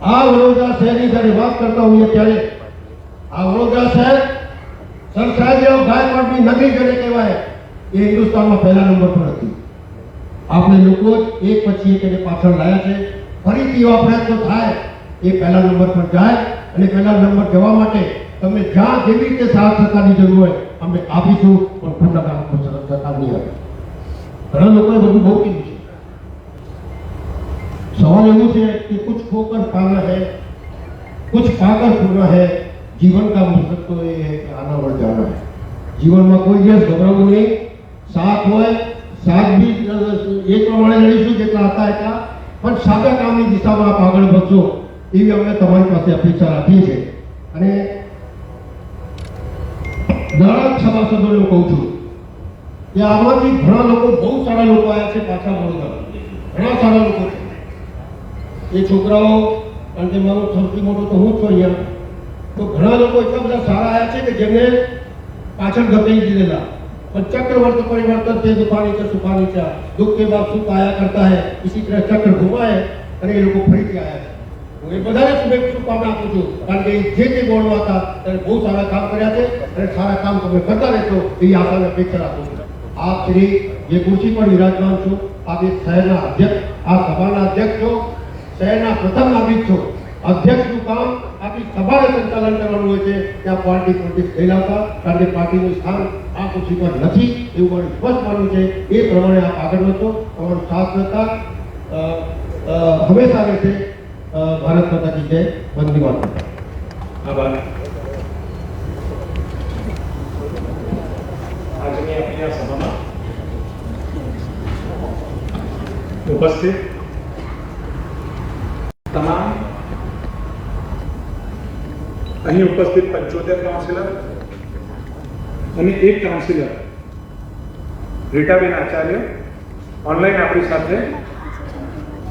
આ વડોદરા શહેરની જ્યારે વાત કરતા હોઈએ ત્યારે આ વડોદરા શહેર સરસાઈદેવ ગાયકવાડની નગરી જેને કહેવાય એ હિન્દુસ્તાનમાં પહેલા નંબર પર હતી. આપણે લોકો જ એક પછી એક એને પાછળ લાયા છે. ફરીથી એવા પ્રયત્નો થાય એ પહેલા નંબર પર જાય અને પહેલા નંબર જવા માટે તમે જ્યાં જેવી રીતે સાથ સહકારની જરૂર હોય અમે આપીશું, પણ ખુલ્લા કામ પર સરકાર નહીં આવે. ઘણા લોકોએ બધું બહુ કીધું છે. सवाल એવું છે कि कुछ खोकर पाना है, कुछ पाकर खोना है, जीवन का मकसद तो ये है कि आना और जाना है. જીવનમાં કોઈ દિવસ ગભરાવું નહીં. સાથ હોય, સાથ બી એ પ્રમાણે લડીશું જેટલા હતા એટલા, પણ સાચા કામની દિશામાં આપ આગળ વધજો એવી અમે તમારી પાસે અપેક્ષા રાખીએ છીએ. અને દરેક સભાસદોને હું કહું છું કે આમાંથી ઘણા લોકો, બહુ સારા લોકો આવ્યા છે પાછા વડોદરા. ઘણા સારા લોકો છે. એ છોકરાઓ, કારણ કે મારો સૌથી મોટો તો હું જ છું અહીંયા, તો ઘણા લોકો એટલા બધા સારા આવ્યા છે કે જેમને પાછળ ધકેલી દીધેલા. પણ चक्रवर्त परिवर्तन थे सुपारी का सुपारी का, दुख के बाद सुख आया करता है, इसी तरह चक्र घुमा है અને એ લોકો ફરીથી આવ્યા છે. હું એ બધાને શુભેચ્છા આપું છું, કારણ કે જે બોર્ડમાં હતા ત્યારે બહુ સારા કામ કર્યા છે અને સારા કામ તમે કરતા રહેશો એવી આશાને અપેક્ષા રાખું છું. આપ શ્રી જે ખુરશી પર વિરાજમાન છો, આપ એ શહેરના અધ્યક્ષ, આ સભાના અધ્યક્ષ છો, શહેરના પ્રથમ નાગરિક છો. અધ્યક્ષનું કામ આપણી સભાને સંચાલન કરવાનું હોય છે. ત્યાં પાર્ટી પોલિટિક્સ થઈ લાવતા, કારણ કે પાર્ટીનું સ્થાન આ ખુરશી પર નથી એવું મારું સ્પષ્ટ માનવું છે. એ પ્રમાણે આપ આગળ વધો, તમારો સાથ રહેતા હંમેશા રહેશે. ભારત માતા કી જય. વંદે માતરમ. આભાર. આજની આપણી આ સભામાં ઉપસ્થિત તમામ અહીં ઉપસ્થિત 75 કાઉન્સિલર અને એક કાઉન્સિલર રીટાબેન આચાર્ય ઓનલાઈન આપણી સાથે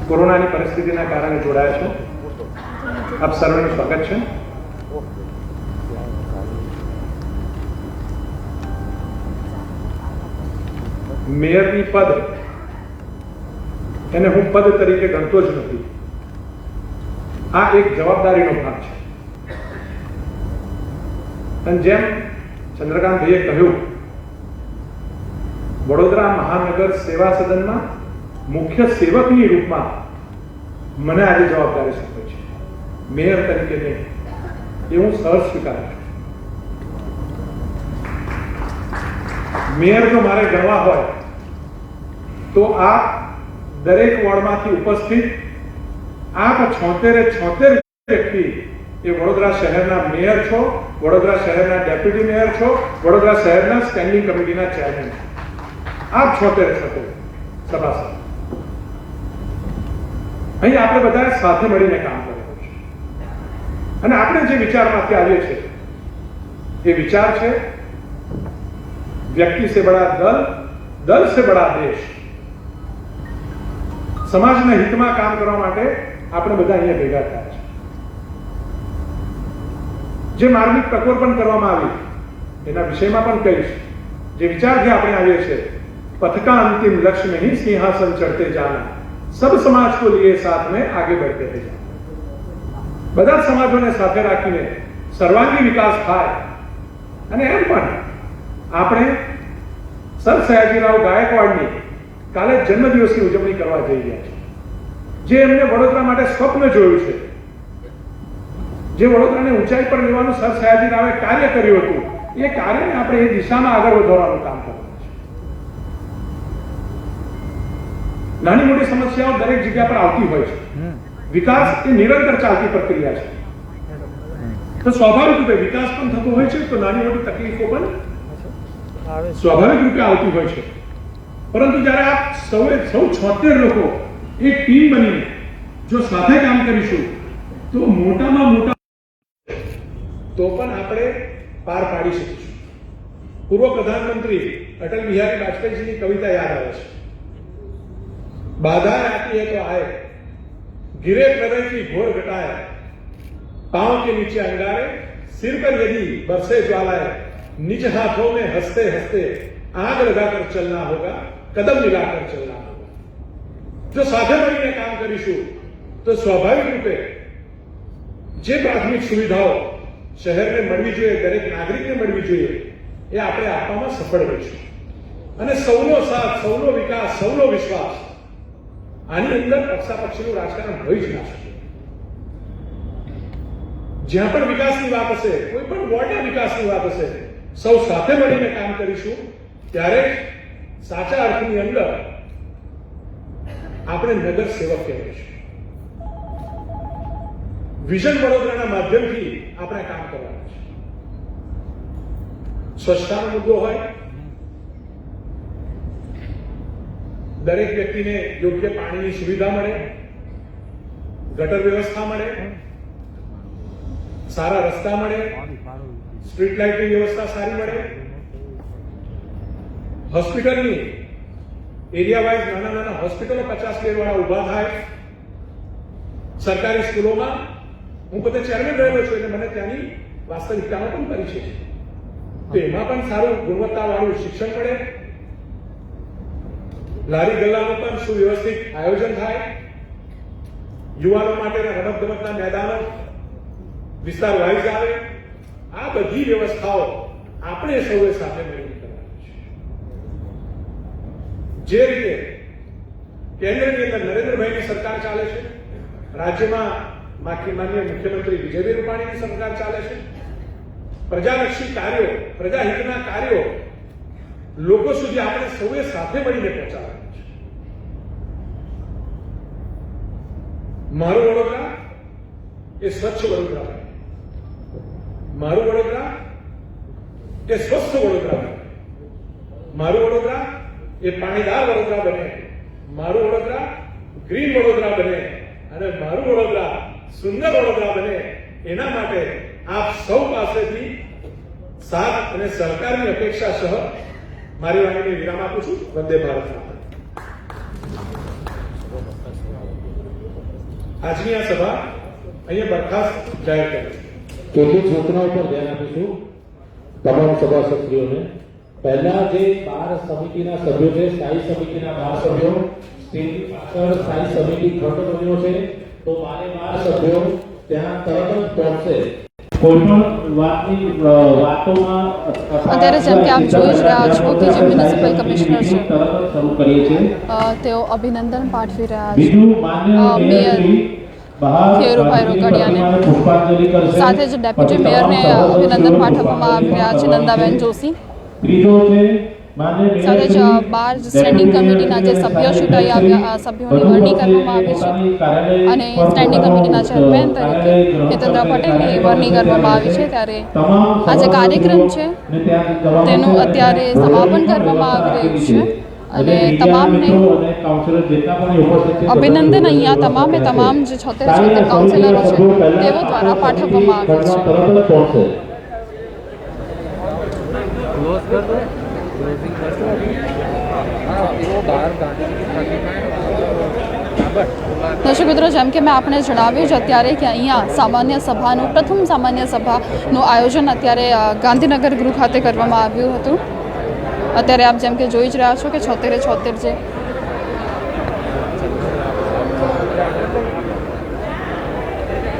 કોરોનાની પરિસ્થિતિના કારણે જોડાયા છો. આપ સર્વેનું સ્વાગત છે. મેયરની પદ એને હું પદ તરીકે ગણતો જ નથી. આ એક જવાબદારીનો ભાગ છે. અને જેમ ચંદ્રકાંતભાઈએ કહ્યું, વડોદરા મહાનગર સેવા સદનમાં મુખ્ય સેવકની રૂપમાં મને આજે જવાબદારી સોંપી છે. મેયર તરીકે નહીં, એ હું સહજ સ્વીકારું છું. મેયર જો મારે ગણવા હોય તો આપ દરેક વોર્ડમાંથી ઉપસ્થિત આપ 76 વ્યક્તિ એ વડોદરા શહેરના મેયર છો, વડોદરા શહેરના ડેપ્યુટી મેયર છો, વડોદરા શહેરના સ્ટેન્ડિંગ કમિટીના ચેરમેન છો. આપ 76 સભાસદ. અહીં આપણે બધા સાથે મળીને કામ કરવું છે. અને આપણે જે વિચારમાંથી આવીએ છીએ એ વિચાર છે વ્યક્તિ સે બડા દલ, દલ સે બડા દેશ. સમાજના હિતમાં કામ કરવા માટે આપણે બધા અહીંયા ભેગા થયા છે. જે માર્મિક પ્રકોપન કરવામાં આવી એના વિષયમાં પણ કહીશ. જે વિચારથી આપણે આવીએ છીએ, पथ का अंतिम लक्ष्य में ही सिंहासन चढ़ते जाना, सब समाज को लिए साथ में आगे बढ़ते रह जाना. બધા સમાજોને સાથે રાખીને સર્વાંગી વિકાસ થાય. અને એમ પણ આપણે સર સયાજીરાવ ગાયકવાડની કાલે જન્મદિવસની ઉજવણી કરવા જઈ રહ્યા છીએ. જે એમને વડોદરા માટે સ્વપ્ન જોયું છે, જે વડોદરાને ઊંચાઈ પર લેવાનું સર સયાજીરાવે કાર્ય કર્યું હતું, એ કાર્યને આપણે એ દિશામાં આગળ વધારવાનું કામ કરવું. નાની મોટી સમસ્યાઓ દરેક જગ્યા પર આવતી હોય છે. વિકાસ એ નિરંતર ચાલતી પ્રક્રિયા છે. તો સ્વાભાવિક રૂપે વિકાસ પણ થતો હોય છે, તો નાની મોટી તકલીફો પણ સ્વાભાવિક રૂપે આવતી હોય છે. પરંતુ જ્યારે આપ સૌ 76 લોકો એક ટીમ બનીને જો સાથે કામ કરીશું તો મોટામાં મોટા તો પણ આપણે પાર પાડી શકીશું. પૂર્વ પ્રધાનમંત્રી અટલ બિહારી વાજપેયીજીની કવિતા યાદ આવે છે. बाधाएं आती है तो आए, गिरे प्रलय की घोर घटाए, पांव के नीचे अंगारे, सिर पर यदि बरसे ज्वालाएं, निज हाथों में हंसते हंसते आग लगाकर चलना होगा, कदम मिलाकर चलना होगा. जो साथे મળીને કામ કરીશું તો સ્વાભાવિક રૂપે જે પ્રાથમિક સુવિધાઓ શહેરને મળવી જોઈએ, દરેક નાગરિકને મળવી જોઈએ, એ આપણે આપવામાં સફળ રહીશું. અને સૌનો સાથ, સૌનો વિકાસ, સૌનો વિશ્વાસ, આની અંદર પક્ષાપક્ષીનું રાજકારણ હોઈ જ ના શકે. જ્યાં પણ વિકાસની વાત હશે, કોઈ પણ વોર્ડના વિકાસની વાત હશે, સૌ સાથે મળીને કામ કરીશું, ત્યારે સાચા અર્થની અંદર આપણે નગર સેવક કહેવાઈશું. વિઝન વડોદરાના માધ્યમથી આપણે કામ કરવાનું છે. સ્વચ્છતાનો મુદ્દો હોય, દરેક વ્યક્તિને યોગ્ય પાણીની સુવિધા મળે, ગટર વ્યવસ્થા મળે, સારા રસ્તા મળે, સ્ટ્રીટ લાઇટની વ્યવસ્થા સારી મળે, હોસ્પિટલની એરિયા વાઇઝ નાના નાના હોસ્પિટલો 50 બેડ વાળા ઉભા થાય. સરકારી સ્કૂલોમાં હું પોતે ચેરમેન રહેલો છું એટલે મને ત્યાંની વાસ્તવિકતામાં પણ પરિચય છે. તો એમાં પણ સારું ગુણવત્તાવાળું શિક્ષણ મળે, લારી ગલ્લાનું પણ સુવ્યવસ્થિત આયોજન થાય, યુવાનો માટેના રમતગમતના મેદાનો વિસ્તાર વાઇઝ આવે. આ બધી વ્યવસ્થાઓ આપણે સૌએ સાથે મળીને કરવાની છે. જે રીતે કેન્દ્રની અંદર નરેન્દ્રભાઈની સરકાર ચાલે છે, રાજ્યમાં માનનીય મુખ્યમંત્રી વિજયભાઈ રૂપાણીની સરકાર ચાલે છે, પ્રજાલક્ષી કાર્યો, પ્રજાહિતના કાર્યો લોકો સુધી આપણે સૌએ સાથે મળીને પહોંચાડવાનું છે. મારું વડોદરા એ સ્વચ્છ વડોદરા બને, મારું વડોદરા એ સ્વસ્થ વડોદરા બને, મારું વડોદરા એ પાણીદાર વડોદરા બને, મારું વડોદરા ગ્રીન વડોદરા બને અને મારું વડોદરા સુંદર વડોદરા બને. એના માટે આપ સૌ પાસેથી સાથ અને સહકારની અપેક્ષા સહ મારી વાણીને વિરામ આપું છું. વંદે ભારત. આજની આ સભા અહીંયા બરખાસ્ત જાહેર કરી છે. કેટલીક સૂચનાઓ પર ધ્યાન આપીશું તમામ સભાસદશ્રીઓને. પહેલા જે 12 સમિતિના સભ્યો છે, સ્થાયી સમિતિના 12 સભ્યો, સ્ટેજની પાછળ સ્થાયી સમિતિ ખંડ બન્યો છે, તો 12 સભ્યો ત્યાં તરત જ પહોંચશે. કોઈ પણ વાતની વાતોમાં અત્યારે જેમ કે આપ જોઈ જ રહ્યા છો કે જે મ્યુનિસિપલ કમિશનર છે તેઓ અભિનંદન પાઠવી રહ્યા છે મેયર કેયુરભાઈ રોકડિયાને. સાથે જ ડેપ્યુટી મેયરને અભિનંદન પાઠવવામાં આવી રહ્યા છે નંદાબેન જોશી. સાથે જ 12 સ્ટેન્ડિંગ કમિટીના જે સભ્યો ચૂંટાઈ આવ્યા, સભ્યોની વરણી કરવામાં આવી છે અને સ્ટેન્ડિંગ કમિટીના ચેરમેન તરીકે હિતેન્દ્ર પટેલની વરણી કરવામાં આવી છે. ત્યારે આ જે કાર્યક્રમ છે તેનું અત્યારે સમાપન કરવામાં આવી રહ્યું છે અને તમામને અભિનંદન અહીંયા તમામ જે 76 કાઉન્સિલરો છે તેઓ દ્વારા પાઠવવામાં આવ્યું છે. દર્શક મિત્રો, જેમ કે મેં આપણે જણાવ્યું છે અત્યારે કે અહીંયા સામાન્ય સભાનું પ્રથમ સામાન્ય સભાનું આયોજન અત્યારે ગાંધીનગર ગૃહ ખાતે કરવામાં આવ્યું હતું. અત્યારે આપ જેમ કે જોઈ જ રહ્યા છો કે 76 જે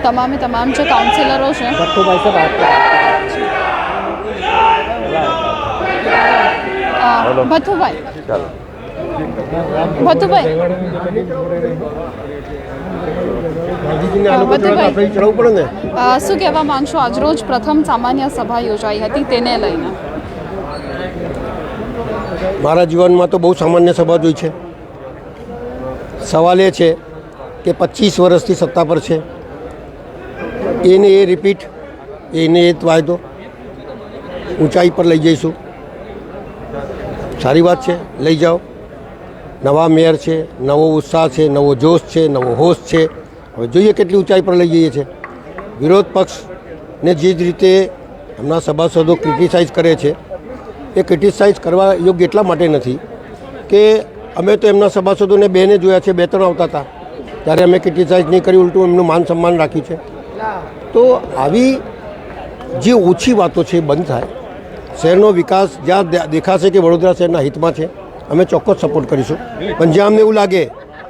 તમામ જે કાઉન્સિલરો છે ભથ્થુભાઈ શું કહેવા માંગશો? આજરોજ પ્રથમ સામાન્ય સભા યોજાઈ હતી, તેને લઈને. મારા જીવનમાં તો બહુ સામાન્ય સભા જોઈ છે. સવાલ એ છે કે 25 વર્ષથી સત્તા પર છે, એને એ રિપીટ, એને એ વાયદો, ઊંચાઈ પર લઈ જઈશું. સારી વાત છે, લઈ જાઓ. નવા મેયર છે, નવો ઉત્સાહ છે, નવો જોશ છે, નવો હોશ છે. હવે જોઈએ કેટલી ઊંચાઈ પર લઈ જઈએ છે. વિરોધ પક્ષને જે જ રીતે હમણાં સભાસદો ક્રિટિસાઇઝ કરે છે, એ ક્રિટિસાઇઝ કરવા યોગ્ય એટલા માટે નથી કે અમે તો એમના સભાસદોને બેને જોયા છે, 2-3 આવતા હતા ત્યારે અમે ક્રિટિસાઇઝ નહીં કરી, ઉલટું એમનું માન સન્માન રાખ્યું છે. તો આવી જે ઓછી વાતો છે એ બંધ થાય. શહેરનો વિકાસ જ્યાં દેખાશે કે વડોદરા શહેરના હિતમાં છે, અમે ચોક્કસ સપોર્ટ કરીશું. પણ જ્યાં અમને એવું લાગે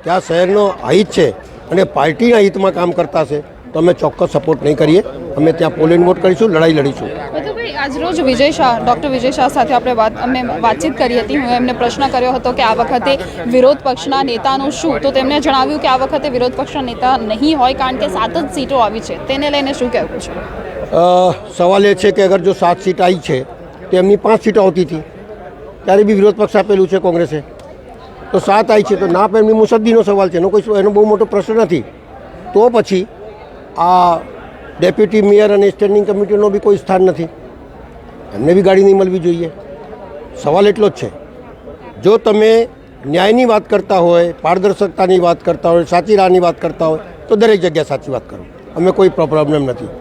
કે આ શહેરનો હિત છે અને પાર્ટીના હિતમાં કામ કરતા છે, તો અમે ચોક્કસ સપોર્ટ નહીં કરીએ. અમે ત્યાં પોલ એન્ડ વોટ કરીશું, લડાઈ લડીશું. મધુભાઈ, આજરોજ વિજય શાહ, ડૉક્ટર વિજય શાહ સાથે અમે વાતચીત કરી હતી. હું એમને પ્રશ્ન કર્યો હતો કે આ વખતે વિરોધ પક્ષના નેતાનું શું, તો તેમણે જણાવ્યું કે આ વખતે વિરોધ પક્ષના નેતા નહીં હોય કારણ કે 7 જ સીટો આવી છે. તેને લઈને શું કહેવું છે? સવાલ એ છે કે અગર જો 7 સીટ આવી છે તો એમની 5 સીટો આવતી હતી, ત્યારે બી વિરોધ પક્ષ આપેલું છે કોંગ્રેસે. તો 7 આવી છે તો ના એમની મુસદ્દીનો સવાલ છે, એનો બહુ મોટો પ્રશ્ન નથી. તો પછી આ ડેપ્યુટી મેયર અને સ્ટેન્ડિંગ કમિટીનો બી કોઈ સ્થાન નથી, એમને બી ગાડી નહીં મળવી જોઈએ. સવાલ એટલો જ છે, જો તમે ન્યાયની વાત કરતા હોય, પારદર્શકતાની વાત કરતા હોય, સાચી રાહની વાત કરતા હોય તો દરેક જગ્યાએ સાચી વાત કરો, અમે કોઈ પ્રોબ્લેમ નથી.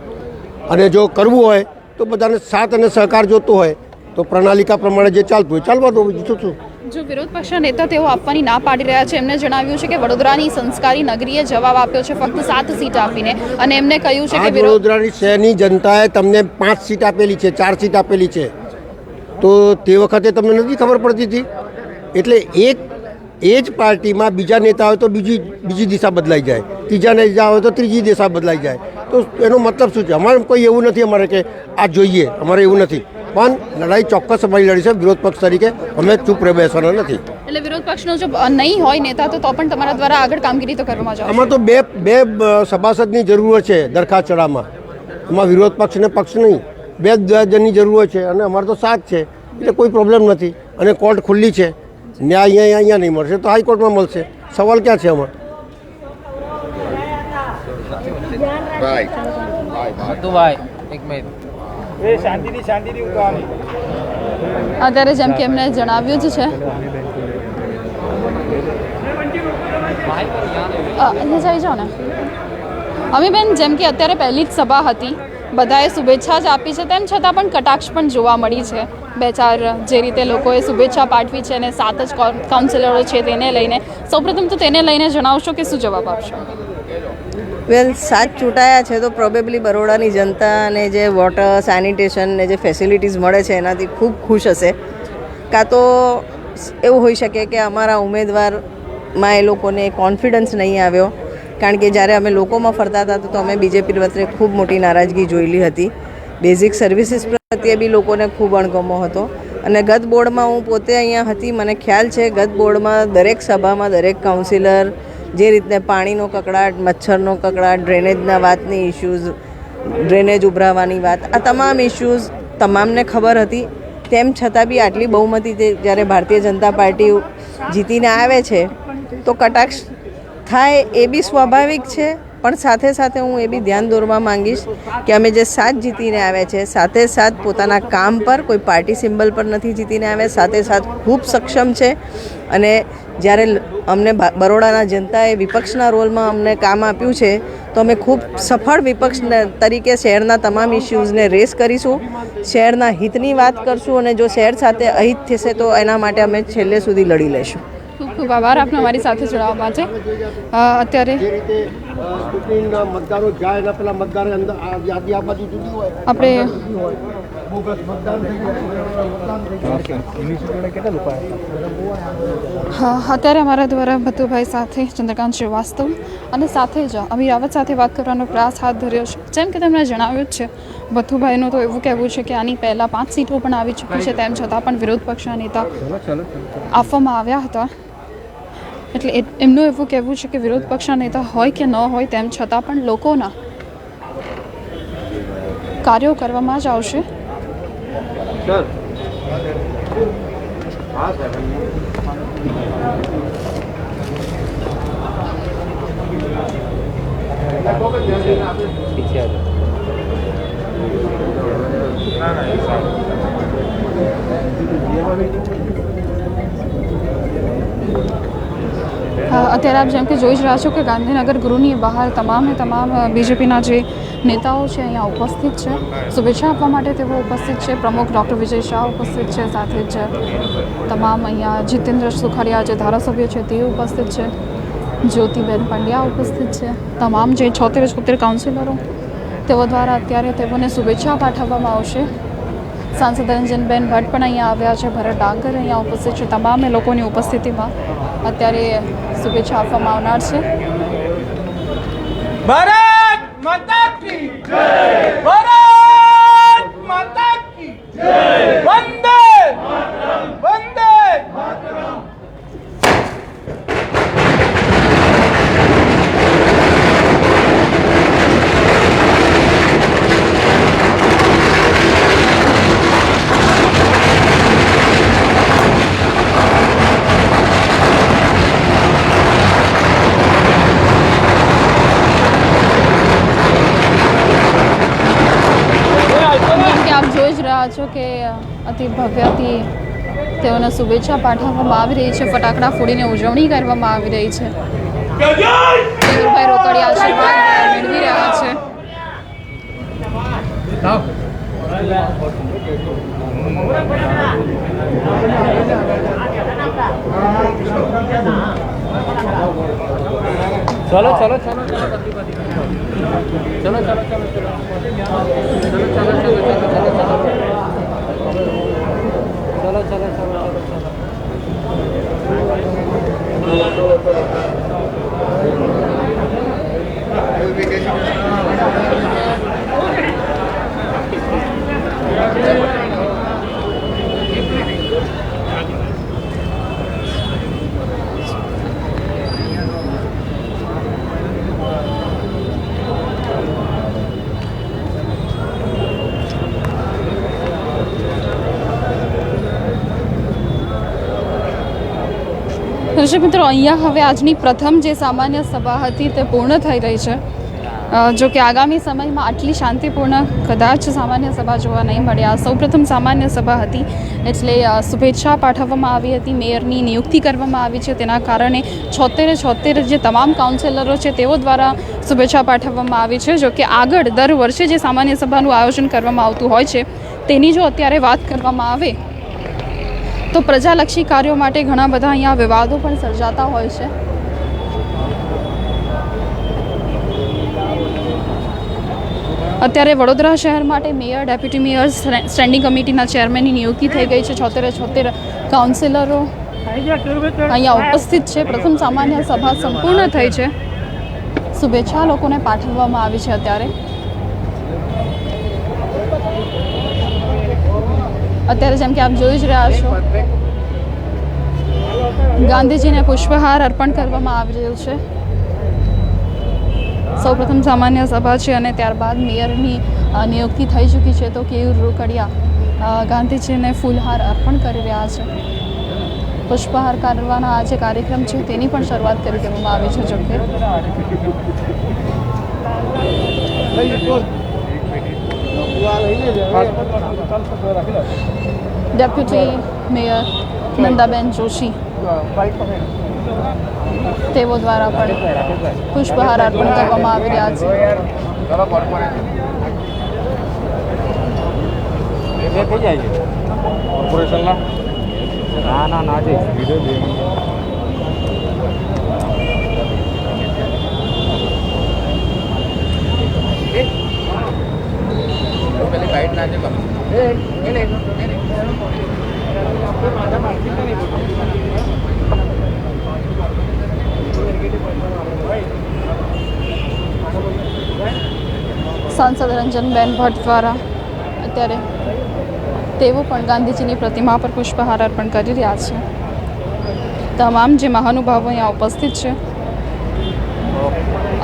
અને જો કરવું હોય તો બધાને સાથ અને સહકાર જોતો હોય તો પ્રણાલિકા પ્રમાણે જે ચાલતું હોય ચાલવા દો, બીજું શું. જો વિરોધ પક્ષના નેતા તેઓ આપવાની ના પાડી રહ્યા છે. એમને જણાવ્યું છે કે વડોદરાની સંસ્કારી નગરીએ જવાબ આપ્યો છે ફક્ત 7 સીટ આપીને, અને એમને કહ્યું છે કે વડોદરાની શહેરની જનતાએ તમને 5 સીટ આપેલી છે, 4 સીટ આપેલી છે, તો તે વખતે તમને નથી ખબર પડતી હતી. એટલે એ જ પાર્ટીમાં બીજા નેતા હોય તો બીજી દિશા બદલાઈ જાય, ત્રીજા નેતા હોય તો ત્રીજી દિશા બદલાઈ જાય. તો એનો મતલબ શું છે? અમારે કોઈ એવું નથી અમારે કે આ જોઈએ, અમારે એવું નથી. પણ લડાઈ ચોક્કસ અમારી લડી છે. વિરોધ પક્ષ તરીકે અમે ચૂપ રહી બેસવાના નથી. એટલે વિરોધ પક્ષનો જો નહીં હોય નેતા તો પણ તમારા દ્વારા આગળ કામગીરી તો કરવામાં આવશે. આમાં તો બે સભાસદની જરૂર છે દરખાસ્ત ચડાવવામાં. એમાં વિરોધ પક્ષ ને પક્ષ નહીં, 2 જણની જરૂર છે અને અમારે તો 7 છે, એટલે કોઈ પ્રોબ્લેમ નથી. અને કોર્ટ ખુલ્લી છે, ન્યાય અહીંયા નહીં મળશે તો હાઈકોર્ટમાં મળશે. સવાલ ક્યાં છે આમાં? અત્યારે જેમ કે એમને જણાવ્યું જ છે, જઈ જાઓ ને અમીબેન, જેમ કે અત્યારે પહેલી જ સભા હતી, બધાએ શુભેચ્છા જ આપી છે, તેમ છતાં પણ કટાક્ષ પણ જોવા મળી છે. 2-4 જે રીતે લોકોએ શુભેચ્છા પાઠવી છે અને 7 જ કાઉન્સિલરો છે તેને લઈને, સૌપ્રથમ તો તેને લઈને જણાવશો કે શું જવાબ આપશો? વેલ, 7 ચૂંટાયા છે તો પ્રોબેબલી બરોડાની જનતા અને જે વોટર, સેનિટેશન ને જે ફેસિલિટીઝ મળે છે એનાથી ખૂબ ખુશ હશે. કાં તો એવું હોઈ શકે કે અમારા ઉમેદવારમાં એ લોકોને કોન્ફિડન્સ નહીં આવ્યો, કારણ કે જ્યારે અમે લોકોમાં ફરતા હતા તો અમે બીજેપી પ્રત્યે ખૂબ મોટી નારાજગી જોયેલી હતી. બેઝિક સર્વિસીસ પ્રત્યે બી લોકોને ખૂબ અણગમો હતો. અને ગત બોર્ડમાં હું પોતે અહીંયા હતી, મને ખ્યાલ છે ગત બોર્ડમાં દરેક સભામાં દરેક કાઉન્સિલર જે રીતે પાણીનો કકડાટ, મચ્છરનો કકડાટ, ડ્રેનેજના વાતની ઇશ્યુઝ, ડ્રેનેજ ઉભરાવાની વાત, આ તમામ ઇશ્યુઝ તમામને ખબર હતી. તેમ છતાં બી આટલી બહુમતીથી જ્યારે ભારતીય જનતા પાર્ટી જીતીને આવે છે તો કટાક્ષ થાય એ બી સ્વાભાવિક છે. પણ સાથે સાથે હું એ બી ધ્યાન દોરવા માંગીશ કે અમે જે 7 જીતીને આવ્યા છે, સાથે પોતાના કામ પર, કોઈ પાર્ટી સિમ્બલ પર નથી જીતીને આવ્યા, સાથે ખૂબ સક્ષમ છે. અને જ્યારે અમને બરોડાના જનતાએ વિપક્ષના રોલમાં અમને કામ આપ્યું છે તો અમે ખૂબ સફળ વિપક્ષ તરીકે શહેરના તમામ ઇસ્યુઝને રેસ કરીશું, શહેરના હિતની વાત કરશું, અને જો શહેર સાથે અહિત થશે તો એના માટે અમે છેલ્લે સુધી લડી લઈશું. ખૂબ ખૂબ આભાર આપનો અમારી સાથે જોડાવા માટે. અત્યારે ચૂંટણીના મતદારો જાય એના પેલા મતદારો અંદર યાદી આ બાજુ જુદી હોય, આપણે અત્યારે અમારા દ્વારા ભતુભાઈ સાથે ચંદ્રકાંત શ્રીવાસ્તવ અને સાથે જ અમીર રાવત સાથે વાત કરવાનો પ્રયાસ હાથ ધર્યો છે. જેમ કે તેમણે જણાવ્યું જ છે, ભતુભાઈનું તો એવું કહેવું છે કે આની પહેલાં 5 સીટો પણ આવી ચૂકી છે, તેમ છતાં પણ વિરોધ પક્ષના નેતા આપવામાં આવ્યા હતા. એટલે એમનું એવું કહેવું છે કે વિરોધ પક્ષના નેતા હોય કે ન હોય તેમ છતાં પણ લોકોના કાર્યો કરવામાં જ આવશે. અત્યારે આપ જેમ કે જોઈ જ રહ્યા છો કે ગાંધીનગર ગૃહની બહાર તમામ બીજેપીના જે નેતાઓ છે અહીંયા ઉપસ્થિત છે. શુભેચ્છા આપવા માટે તેઓ ઉપસ્થિત છે. પ્રમુખ ડૉક્ટર વિજય શાહ ઉપસ્થિત છે, સાથે જ તમામ અહીંયા જીતેન્દ્ર સુખડિયા જે ધારાસભ્ય છે તે ઉપસ્થિત છે, જ્યોતિબેન પંડ્યા ઉપસ્થિત છે. તમામ જે 76 કાઉન્સિલરો તેઓ દ્વારા અત્યારે તેઓને શુભેચ્છા પાઠવવામાં આવશે. સાંસદ રંજનબેન ભટ્ટ પણ અહીંયા આવ્યા છે, ભરત ડાંગર અહીંયા ઉપસ્થિત છે. તમામે લોકોની ઉપસ્થિતિમાં અત્યારે શુભેચ્છા આપવામાં આવનાર છે. ભારત की जय, भारत माता की जय, वंदे वंदे કે આપ જોઈ જ રહ્યા છો કે અતિ ભવ્યથી તેઓને શુભેચ્છા પાઠવવામાં આવી રહી છે, ફટાકડા ફોડીને ઉજવણી કરવામાં આવી રહી છે. કેયુરભાઈ રોકડિયા આશીર્વાદ મેળવી રહ્યા છે. चलो चलो चलो चलो चलो દર્શક મિત્રો, અહીંયા હવે આજની પ્રથમ જે સામાન્ય સભા હતી તે પૂર્ણ થઈ રહી છે. જો કે આગામી સમયમાં આટલી શાંતિપૂર્ણ કદાચ સામાન્ય સભા જોવા નહીં મળે. આ સૌપ્રથમ સામાન્ય સભા હતી એટલે શુભેચ્છા પાઠવવામાં આવી હતી, મેયરની નિયુક્તિ કરવામાં આવી છે. તેના કારણે 76 જે તમામ કાઉન્સિલરો છે તેઓ દ્વારા શુભેચ્છા પાઠવવામાં આવી છે. જો કે આગળ દર વર્ષે જે સામાન્ય સભાનું આયોજન કરવામાં આવતું હોય છે તેની જો અત્યારે વાત કરવામાં આવે તો પ્રજાલક્ષી કાર્યો માટે ઘણા બધા અહીંયા વિવાદો પણ સર્જાતા હોય છે. અત્યારે વડોદરા શહેર માટે મેયર, ડેપ્યુટી મેયર, સ્ટેન્ડિંગ કમિટીના ચેરમેનની નિયુક્તિ થઈ ગઈ છે. 76 કાઉન્સિલરો અહીંયા ઉપસ્થિત છે. પ્રથમ સામાન્ય સભા સંપૂર્ણ થઈ છે. શુભેચ્છા લોકોને પાઠવવામાં આવી છે. અત્યારે જેમ કે આપ જોઈ જ રહ્યા છો, ગાંધીજીને પુષ્પહાર અર્પણ કરવામાં આવી રહ્યું છે. સૌપ્રથમ સામાન્ય સભા છે અને ત્યારબાદ મેયરની નિયુક્તિ થઈ ચૂકી છે. તો કેયુર રોકડિયા ગાંધીજીને ફૂલહાર અર્પણ કરી રહ્યા છે. પુષ્પહાર કરવાના આ જે કાર્યક્રમ છે તેની પણ શરૂઆત કરી દેવામાં આવી છે. જોકે ડેપ્યુટી મેયર નંદાબેન જોશી તેઓ દ્વારા પણ પુષ્પહાર અર્પણ કરવામાં આવી રહ્યા છે. સાંસદ રંજનબેન ભટ્ટ દ્વારા અત્યારે તેઓ પણ ગાંધીજીની પ્રતિમા પર પુષ્પહાર અર્પણ કરી રહ્યા છે. તમામ જે મહાનુભાવો અહીંયા ઉપસ્થિત છે.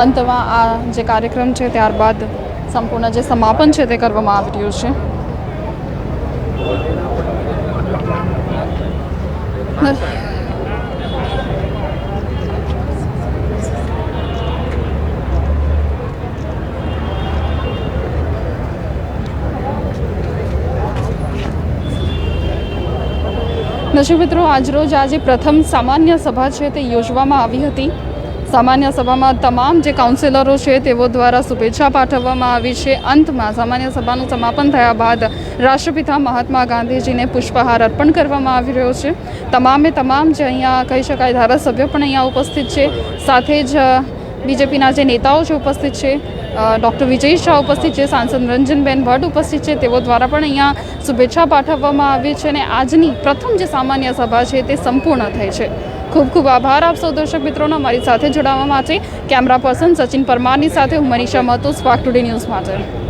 અંતમાં આ જે કાર્યક્રમ છે ત્યારબાદ સંપૂર્ણ જે સમાપન છે તે કરવામાં આવી રહ્યું છે. દર્શક મિત્રો, આજરોજ આજે પ્રથમ સામાન્ય સભા છે તે યોજવામાં આવી હતી. સામાન્ય સભામાં તમામ જે કાઉન્સિલરો છે તેઓ દ્વારા શુભેચ્છા પાઠવવામાં આવી છે. અંતમાં સામાન્ય સભાનું સમાપન થયા બાદ રાષ્ટ્રપિતા મહાત્મા ગાંધીજીને પુષ્પહાર અર્પણ કરવામાં આવી રહ્યો છે. તમામ જે અહીંયા કહી શકાય ધારાસભ્યો પણ અહીંયા ઉપસ્થિત છે. સાથે જ બીજેપીના જે નેતાઓ છે ઉપસ્થિત છે. ડૉક્ટર વિજય શાહ ઉપસ્થિત છે, સાંસદ રંજનબેન ભટ્ટ ઉપસ્થિત છે. તેઓ દ્વારા પણ અહીંયા શુભેચ્છા પાઠવવામાં આવી છે અને આજની પ્રથમ જે સામાન્ય સભા છે તે સંપૂર્ણ થઈ છે. ખૂબ ખૂબ આભાર આપ સૌ દર્શક મિત્રોનો અમારી સાથે જોડાવા માટે. કેમેરા પર્સન સચિન પરમારની સાથે હું મનીષા મતો, સ્પાર્ક ટુડે ન્યૂઝ માટે.